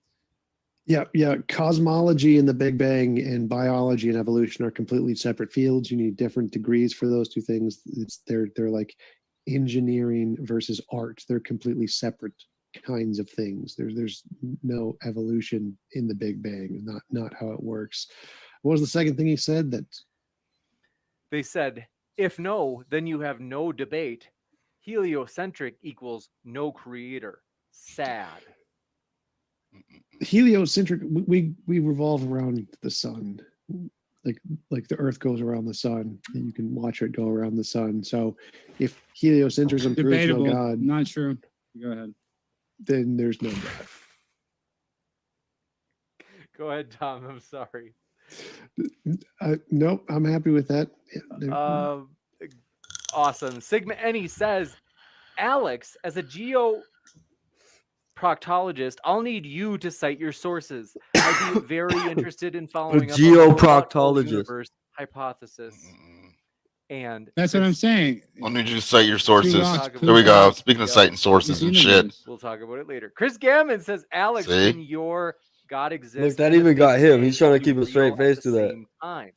Yeah. Cosmology and the Big Bang and biology and evolution are completely separate fields. You need different degrees for those two things. They're like engineering versus art. They're completely separate kinds of things. There's no evolution in the Big Bang. Not how it works. What was the second thing he said? That they said, if no, then you have no debate. Heliocentric equals no creator. Sad. Heliocentric, we revolve around the sun. Like the Earth goes around the sun, and you can watch it go around the sun. So if heliocentrism proves no God, not true. Go ahead. Then there's no God. Go ahead, Tom. I'm sorry. Nope, I'm happy with that. Awesome. Sigma Any says, Alex, as a geoproctologist, I'll need you to cite your sources. I'd be very interested in following up on the geoproctologist. universe hypothesis. And That's what I'm saying. I'll need you to cite your sources. rocks, There we poop go. rocks. Speaking of citing sources and shit. We'll talk about it later. Chris Gammon says, Alex, See? can your God exist? Look, that and the even got Big him. Bang He's trying to be keep a straight real face at to the that. same time?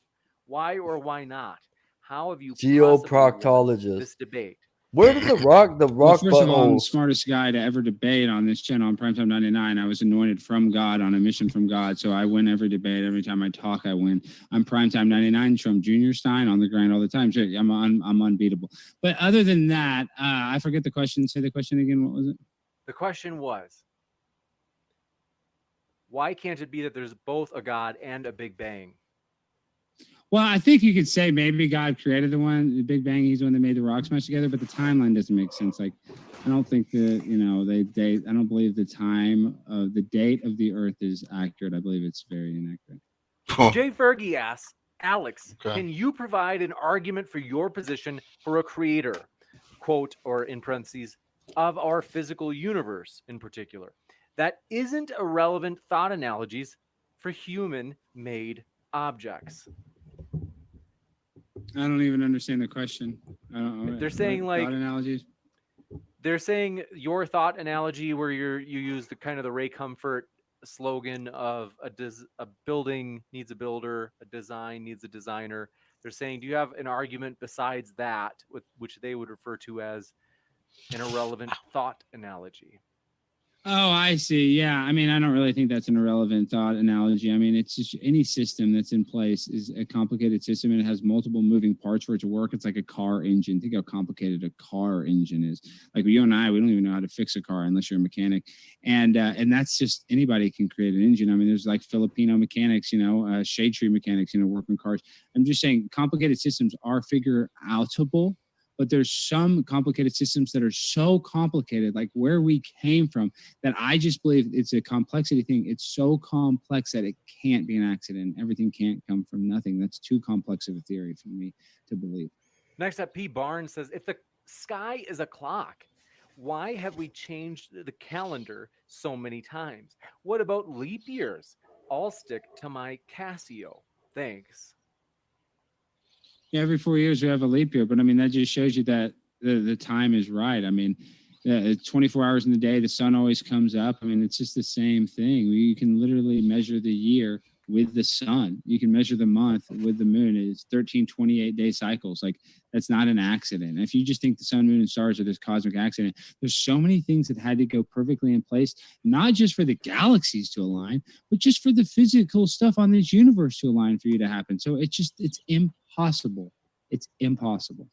Why or why not? How have you possibly won Geoproctologist. this debate? Where did the rock Well, first of all, I'm the butthole? smartest guy to ever debate on this channel on Primetime 99. I was anointed from God on a mission from God, so I win every debate. Every time I talk, I win. I'm Primetime 99, Trump Jr. Stein on the grind all the time. So I'm unbeatable. But other than that, I forget the question. Say the question again. What was it? The question was, why can't it be that there's both a God and a Big Bang? Well, I think you could say maybe God created the Big Bang. He's the one that made the rocks smash together, but the timeline doesn't make sense. Like, I don't think I don't believe the date of the Earth is accurate. I believe it's very inaccurate. Jay Fergie asks, Alex, Okay. can you provide an argument for your position for a creator, quote, or in parentheses, of our physical universe in particular, that isn't irrelevant thought analogies for human-made objects? I don't even understand the question. They're saying, what like, thought analogies. They're saying your thought analogy where you use the kind of the Ray Comfort slogan of a building needs a builder, a design needs a designer. They're saying, do you have an argument besides that, which they would refer to as an irrelevant thought analogy? Oh, I see. Yeah. I mean, I don't really think that's an irrelevant thought analogy. I mean, it's just any system that's in place is a complicated system and it has multiple moving parts for it to work. It's like a car engine. Think how complicated a car engine is. Like you and I, we don't even know how to fix a car unless you're a mechanic. And that's just anybody can create an engine. I mean, there's like Filipino mechanics, shade tree mechanics, work on cars. I'm just saying complicated systems are figure outable. But there's some complicated systems that are so complicated, like where we came from, that I just believe it's a complexity thing. It's so complex that it can't be an accident. Everything can't come from nothing. That's too complex of a theory for me to believe. Next up, P. Barnes says, if the sky is a clock, why have we changed the calendar so many times? What about leap years? I'll stick to my Casio. Thanks. Yeah, every 4 years we have a leap year, but I mean, that just shows you that the time is right. I mean, 24 hours in the day, the sun always comes up. I mean, it's just the same thing. You can literally measure the year with the sun. You can measure the month with the moon. It's 13, 28-day cycles. Like, that's not an accident. If you just think the sun, moon, and stars are this cosmic accident, there's so many things that had to go perfectly in place, not just for the galaxies to align, but just for the physical stuff on this universe to align for you to happen. So it's impossible. It's impossible.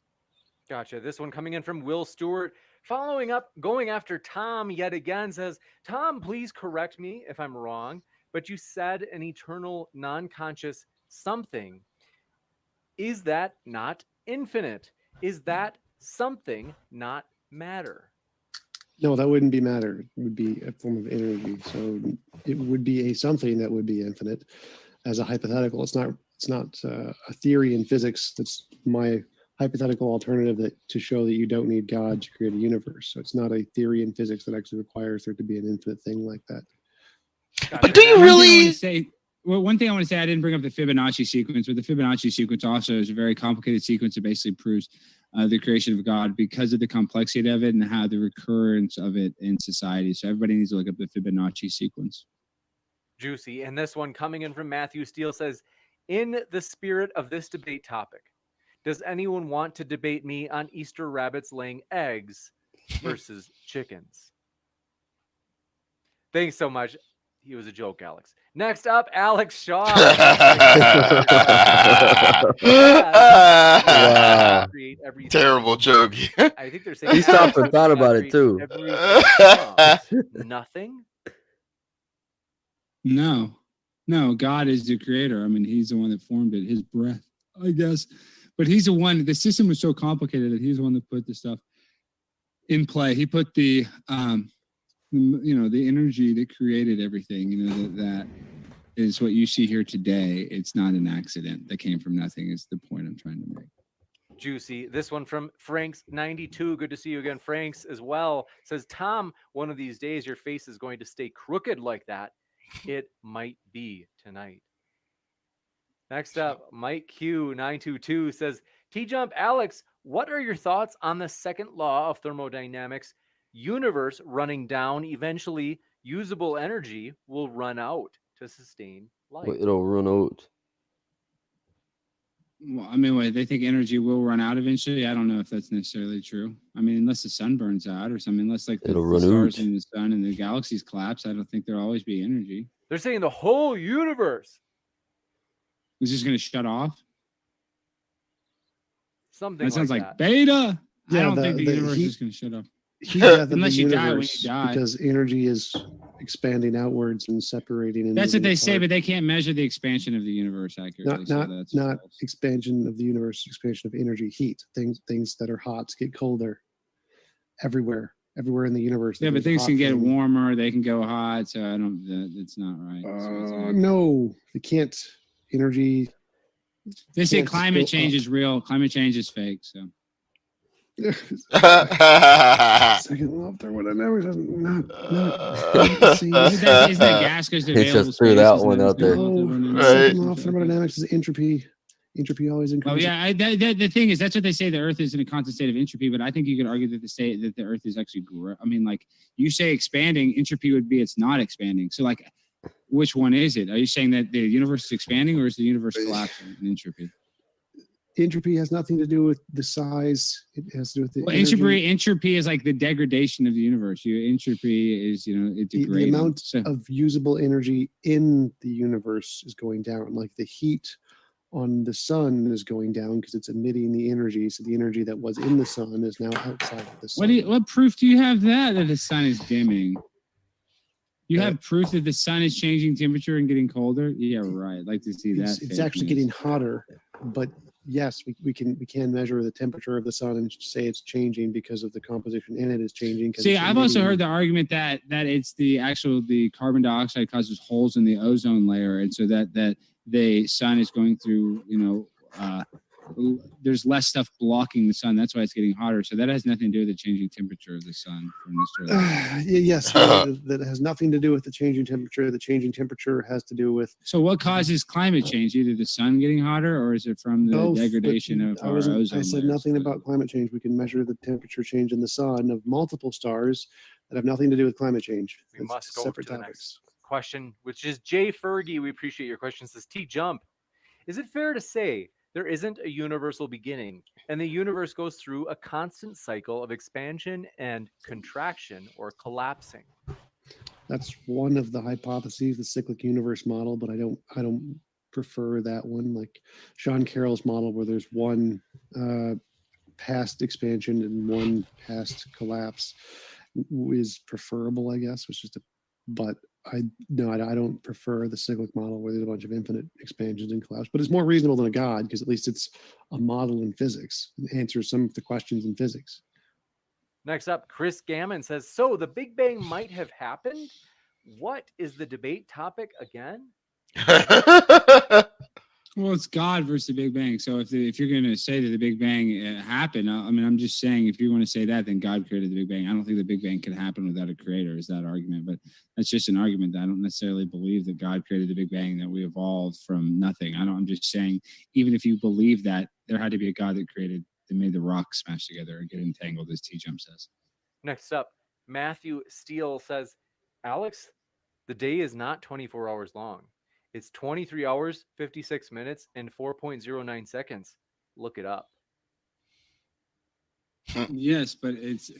Gotcha. This one coming in from Will Stewart. Following up, going after Tom yet again, says, Tom, please correct me if I'm wrong, but you said an eternal non-conscious something. Is that not infinite? Is that something not matter? No, that wouldn't be matter. It would be a form of energy. So it would be a something that would be infinite as a hypothetical. It's not a theory in physics. That's my hypothetical alternative to show that you don't need God to create a universe. So it's not a theory in physics that actually requires there to be an infinite thing like that. Gotcha. But do you really? One thing I want to say, I didn't bring up the Fibonacci sequence, but the Fibonacci sequence also is a very complicated sequence that basically proves the creation of God because of the complexity of it and how the recurrence of it in society. So everybody needs to look up the Fibonacci sequence. Juicy. And this one coming in from Matthew Steele says, in the spirit of this debate topic, does anyone want to debate me on Easter rabbits laying eggs versus chickens? Thanks so much. He was a joke, Alex. Next up, Alex Shaw. Wow. Create everything. Terrible joke. I think they're saying He stopped Alex and thought does not about it, create too. everything. Nothing? No, God is the creator. I mean, he's the one that formed it, his breath, I guess. But he's the one, the system was so complicated that he's the one that put the stuff in play. He put the energy that created everything, that is what you see here today. It's not an accident that came from nothing is the point I'm trying to make. juicy. This one from Franks92. Good to see you again, Franks, as well. Says, Tom, one of these days your face is going to stay crooked like that. It might be tonight. Next up, Mike Q922 says, Tjump, Alex, what are your thoughts on the second law of thermodynamics? Universe running down, eventually usable energy will run out to sustain life. Well, it'll run out. Well, I mean, they think energy will run out eventually. I don't know if that's necessarily true. I mean, unless the sun burns out or something, unless like the stars in the sun and the galaxies collapse, I don't think there'll always be energy. They're saying the whole universe is just going to shut off. Something that sounds like that. Beta. Yeah, I don't think the universe is going to shut off. Unless you die when you die, because energy is expanding outwards and separating. That's what they say, but they can't measure the expansion of the universe accurately. Not expansion of the universe, expansion of energy, heat. Things that are hot get colder. Everywhere in the universe. Yeah, but things can get warmer. They can go hot. So I don't. It's not right. No, they can't. Energy. They say climate change is real. Climate change is fake. So. Second law of thermodynamics not isn't that gas because he just threw that one out there. Second law of thermodynamics is entropy. Entropy always increases. Oh yeah, the thing is that's what they say. The Earth is in a constant state of entropy, but I think you could argue that the Earth is actually. I mean, like you say, expanding entropy would be it's not expanding. So like, which one is it? Are you saying that the universe is expanding or is the universe collapsing in entropy? Entropy has nothing to do with the size. It has to do with the entropy is like the degradation of the universe. Entropy is, it degrades. The amount of usable energy in the universe is going down. Like the heat on the sun is going down because it's emitting the energy. So the energy that was in the sun is now outside of the sun. What proof do you have that the sun is dimming? You have proof that the sun is changing temperature and getting colder? Yeah, right. I'd like to see that. It's actually getting hotter, but yes, we can measure the temperature of the sun and say it's changing because of the composition in it is changing. See, I've also heard the argument that it's the carbon dioxide causes holes in the ozone layer, and so that the sun is going through, there's less stuff blocking the sun. That's why it's getting hotter. So that has nothing to do with the changing temperature of the sun. Yes, that has nothing to do with the changing temperature. The changing temperature has to do with. So what causes climate change? Either the sun getting hotter, or is it from the degradation of our ozone? I said nothing about climate change. We can measure the temperature change in the sun of multiple stars that have nothing to do with climate change. We must go to the next question, which is Jay Fergie. We appreciate your question. Says Tjump, is it fair to say there isn't a universal beginning, and the universe goes through a constant cycle of expansion and contraction or collapsing? That's one of the hypotheses, the cyclic universe model, but I don't prefer that one. Like Sean Carroll's model, where there's one past expansion and one past collapse, is preferable, I guess. But I don't prefer the cyclic model where there's a bunch of infinite expansions and collapse, but it's more reasonable than a God because at least it's a model in physics. It answers some of the questions in physics. Next up, Chris Gammon says, so the Big Bang might have happened. What is the debate topic again? Well, it's God versus the Big Bang. So if you're going to say that the Big Bang happened, I mean, I'm just saying if you want to say that, then God created the Big Bang. I don't think the Big Bang could happen without a creator, is that argument. But that's just an argument that I don't necessarily believe that God created the Big Bang, that we evolved from nothing. I'm just saying, even if you believe that, there had to be a God that made the rocks smash together and get entangled, as Tjump says. Next up, Matthew Steele says, Alex, the day is not 24 hours long. It's 23 hours, 56 minutes, and 4.09 seconds. Look it up. Yes, but it's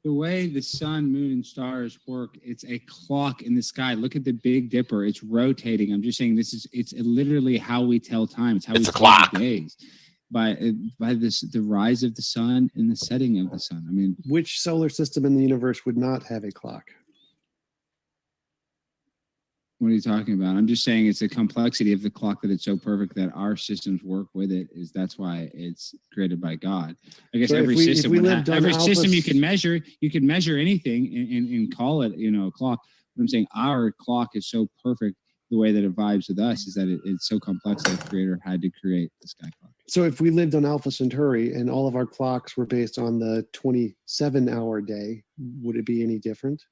the way the sun, moon, and stars work. It's a clock in the sky. Look at the Big Dipper. It's rotating. I'm just saying it's literally how we tell time. It's how we tell the days. By the rise of the sun and the setting of the sun. I mean, which solar system in the universe would not have a clock? What are you talking about? I'm just saying it's the complexity of the clock that it's so perfect that our systems work with it. That's why it's created by God. I guess every system you can measure anything and call it, a clock. But I'm saying our clock is so perfect the way that it vibes with us is that it's so complex that the creator had to create the sky clock. So if we lived on Alpha Centauri and all of our clocks were based on the 27-hour day, would it be any different?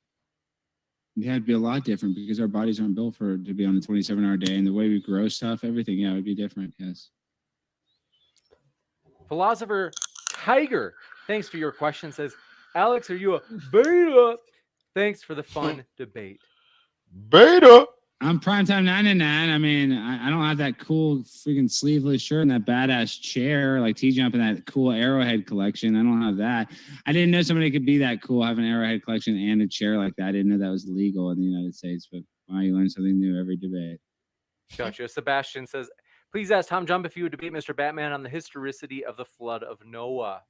It had to be a lot different because our bodies aren't built to be on a 27-hour day, and the way we grow stuff, everything, yeah, it would be different. Yes. Philosopher Tiger, thanks for your question. Says, Alex, are you a beta? Thanks for the fun debate. Beta. I'm primetime 99. I mean, I don't have that cool freaking sleeveless shirt and that badass chair like Tjump and that cool Arrowhead collection. I don't have that. I didn't know somebody could be that cool, have an Arrowhead collection and a chair like that. I didn't know that was legal in the United States, but wow, you learn something new every debate. Gotcha. Sebastian says, please ask Tom Jump if you would debate Mr. Batman on the historicity of the flood of Noah.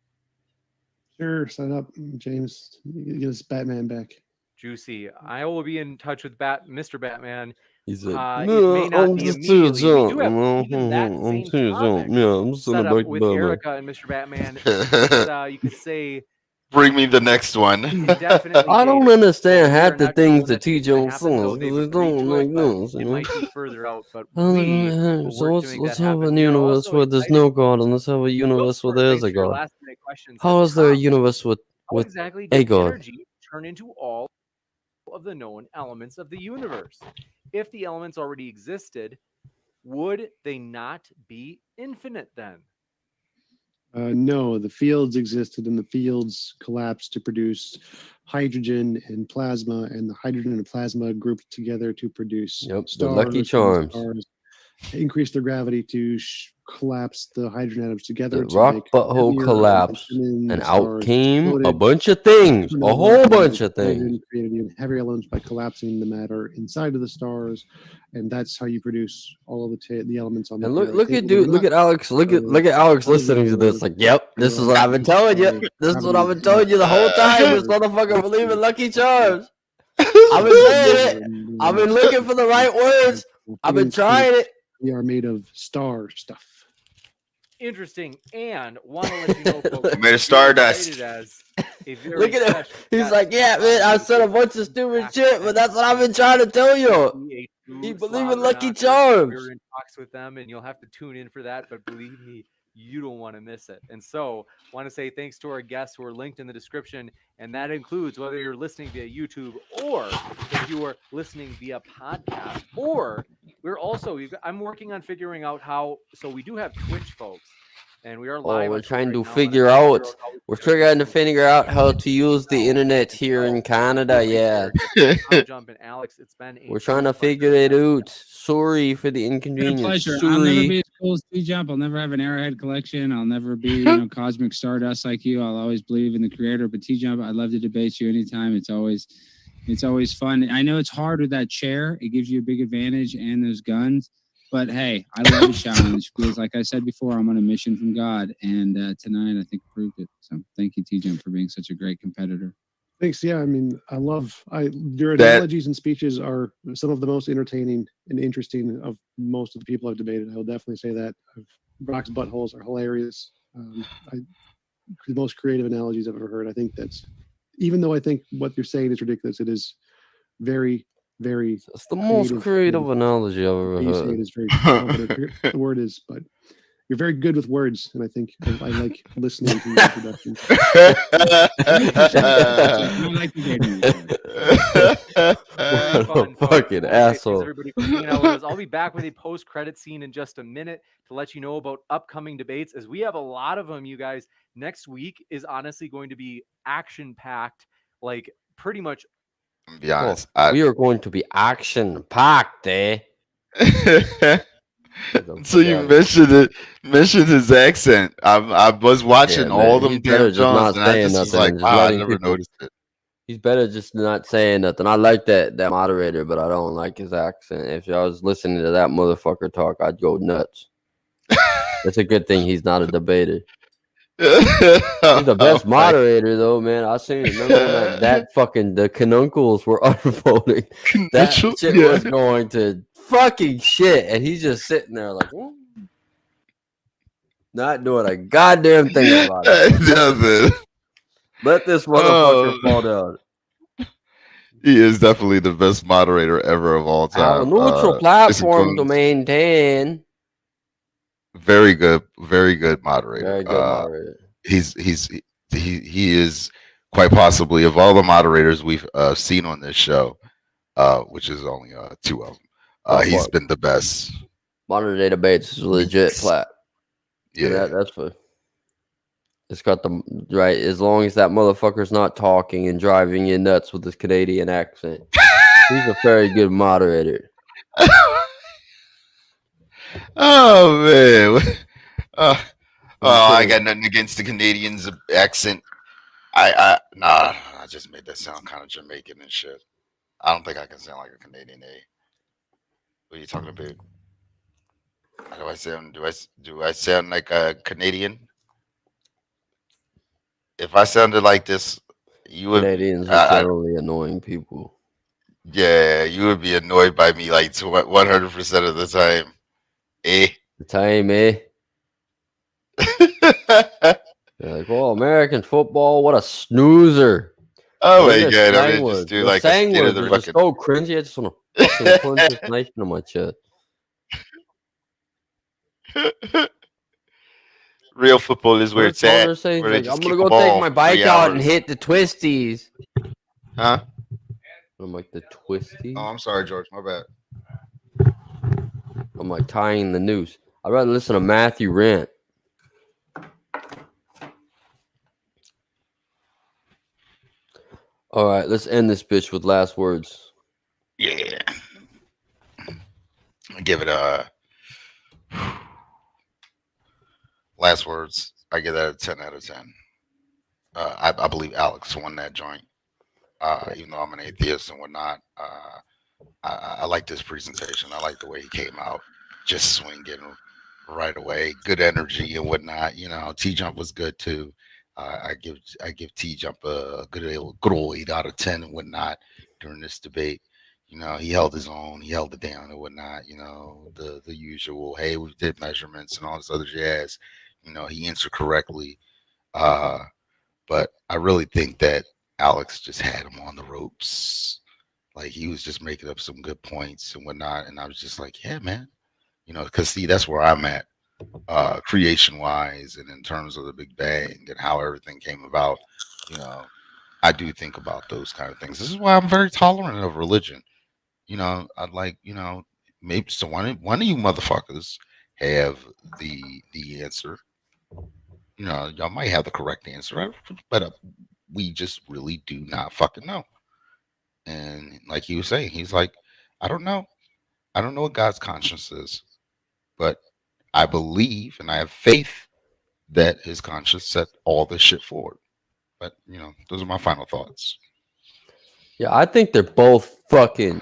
Sure, sign up, James. Get us Batman back. Juicy. I will be in touch with Mr. Batman. He's like, It may not be immediately. We do have even that I'm same too topic Yeah, I'm set gonna up break with the Erica and Mr. Batman. It's, you could say Bring me the next one. definitely. I don't dated. understand We are half the not gonna things know that that's TJ gonna on happen, though. songs They've because they agreed don't to like it, but this, you it know. might be further out, but we will So work to make let's that have happen. a We are universe also where there's excited. no God, and let's have a universe where there's a Thanks for your God. last minute question. How Says, is there a Tom, universe with how exactly a does God? energy turn into all of the known elements of the universe? If the elements already existed, would they not be infinite then? No, the fields existed and the fields collapsed to produce hydrogen and plasma, and the hydrogen and plasma grouped together to produce Yep, the stars. Lucky and Charms. Stars increase their gravity to collapse the hydrogen atoms together. The to rock make butthole heavier collapsed, then and the out stars came a exploded. bunch of things, a Supernova whole and bunch of things. hydrogen created even heavier elements by collapsing the matter inside of the stars, and that's how you produce all of the elements on the And pure. look at dude, look at Alex, look at Alex listening to this. Like, yep, this is what I've been telling you. This is what I've been telling you the whole time. This motherfucker believe in Lucky Charms. I've been saying it. I've been looking for the right words. I've been trying it. We are made of star stuff. Interesting, and want to let you know, folks, Made of stardust. rated as a very Look at him. special He's guest like, yeah, man, I said a bunch of stupid shit, but that's what I've been trying to tell you. He believe in Lucky Charms. We're in talks with them, and you'll have to tune in for that. But believe me, you don't want to miss it. And so, want to say thanks to our guests who are linked in the description, and that includes whether you're listening via YouTube or if you are listening via podcast. Or we're also, I'm working on figuring out how. So we do have Twitch, folks, and we are live. We're on trying Twitch to right now, figure and I'm out. trying to how We're trying to figure out how to use the internet here in Canada. Yeah, Tom Jump and Alex, it's been a we're trying to true pleasure figure it having you. out. Sorry for the It's been a inconvenience. pleasure. I'll never Sorry. be as cool as Tjump. I'll never have an Arrowhead collection. I'll never be, cosmic stardust like you. I'll always believe in the creator. But Tjump, I'd love to debate you anytime. It's always fun. I know it's hard with that chair. It gives you a big advantage and those guns. But hey, I love a challenge because, like I said before, I'm on a mission from God, and tonight I think proved it. So thank you, Tjump, for being such a great competitor. Thanks. Yeah, I mean, your analogies and speeches are some of the most entertaining and interesting of most of the people I've debated. I will definitely say that. Brock's buttholes are hilarious. The most creative analogies I've ever heard. I think that's, even though I think what you're saying is ridiculous, it is very, very. It's the most creative analogy I've ever You say it heard. is very. I don't know what the word is, but you're very good with words, and I think I like listening to your introductions. I like the game. Very What fun, a folks. fucking Thanks, asshole. everybody, for hanging out with us. I'll be back with a post-credit scene in just a minute to let you know about upcoming debates, as we have a lot of them, you guys. Next week is honestly going to be action-packed, like pretty much. To be honest, We are going to be action packed, eh? so you mentioned his accent. I was watching Yeah, all man, them he's better damn just not Jones, and I saying just was nothing like, and just wow, I letting never people- noticed it. He's better just not saying nothing. I like that moderator, but I don't like his accent. If I was listening to that motherfucker talk, I'd go nuts. It's a good thing he's not a debater. He's the best moderator, though, man. I seen it. Remember when that fucking the canuncles were unfolding? That shit was going to fucking shit, and he's just sitting there like, not doing a goddamn thing about it. Nothing. Let this motherfucker fall down. He is definitely the best moderator ever of all Have a time. neutral This platform to includes maintain. very good moderator. Very good moderator. He is quite possibly, of all the moderators we've seen on this show, which is only 2 of them, he's But been the best. modern day debates is legit plat. And Yeah. that's what it's got the right. As long as that motherfucker's not talking and driving you nuts with his Canadian accent, he's a very good moderator. Oh man. Oh, I Okay. got nothing against the Canadians' accent. I just made that sound kind of Jamaican and shit. I don't think I can sound like a Canadian. What are you talking about? Do I sound? Do I sound like a Canadian? If I sounded like this, you would. Canadians are generally annoying people. Yeah, you would be annoyed by me like 100% of the time. Eh? The time, eh? They're like, oh, American football, what a snoozer. Oh Look my at god! I'm slang gonna words. just do The like a slang state of words the are just fucking. so cringy. I just want to fucking punch this knife into my chest. Real football is where What it's did at. Calder say? He's Where they like, just I'm gonna kick a go take ball my for bike 3 out and hours. hit the twisties. Huh? I'm like, the twisties? Oh, I'm sorry, George. My bad. I'm like tying the noose. I'd rather listen to Matthew rant. All right, let's end this bitch with last words. Yeah. I give it a last words. I give that a 10 out of 10. I believe Alex won that joint. Even though I'm an atheist and whatnot, I like this presentation. I like the way he came out, just swinging right away. Good energy and whatnot. You know, Tjump was good too. I give Tjump a good old 8 out of 10 and whatnot during this debate. You know, he held his own, he held it down and whatnot. You know, the usual. Hey, we did measurements and all this other jazz. You know, he answered correctly. But I really think that Alex just had him on the ropes. Like he was just making up some good points and whatnot. And I was just like, yeah, man. You know, because see, that's where I'm at, creation wise, and in terms of the Big Bang and how everything came about. You know, I do think about those kind of things. This is why I'm very tolerant of religion. You know, I'd like, you know, maybe so one of you motherfuckers have the answer. You know, y'all might have the correct answer, but we just really do not fucking know. And like he was saying, he's like, I don't know. I don't know what God's conscience is, but I believe and I have faith that his conscience set all this shit forward. But, you know, those are my final thoughts. Yeah, I think they're both fucking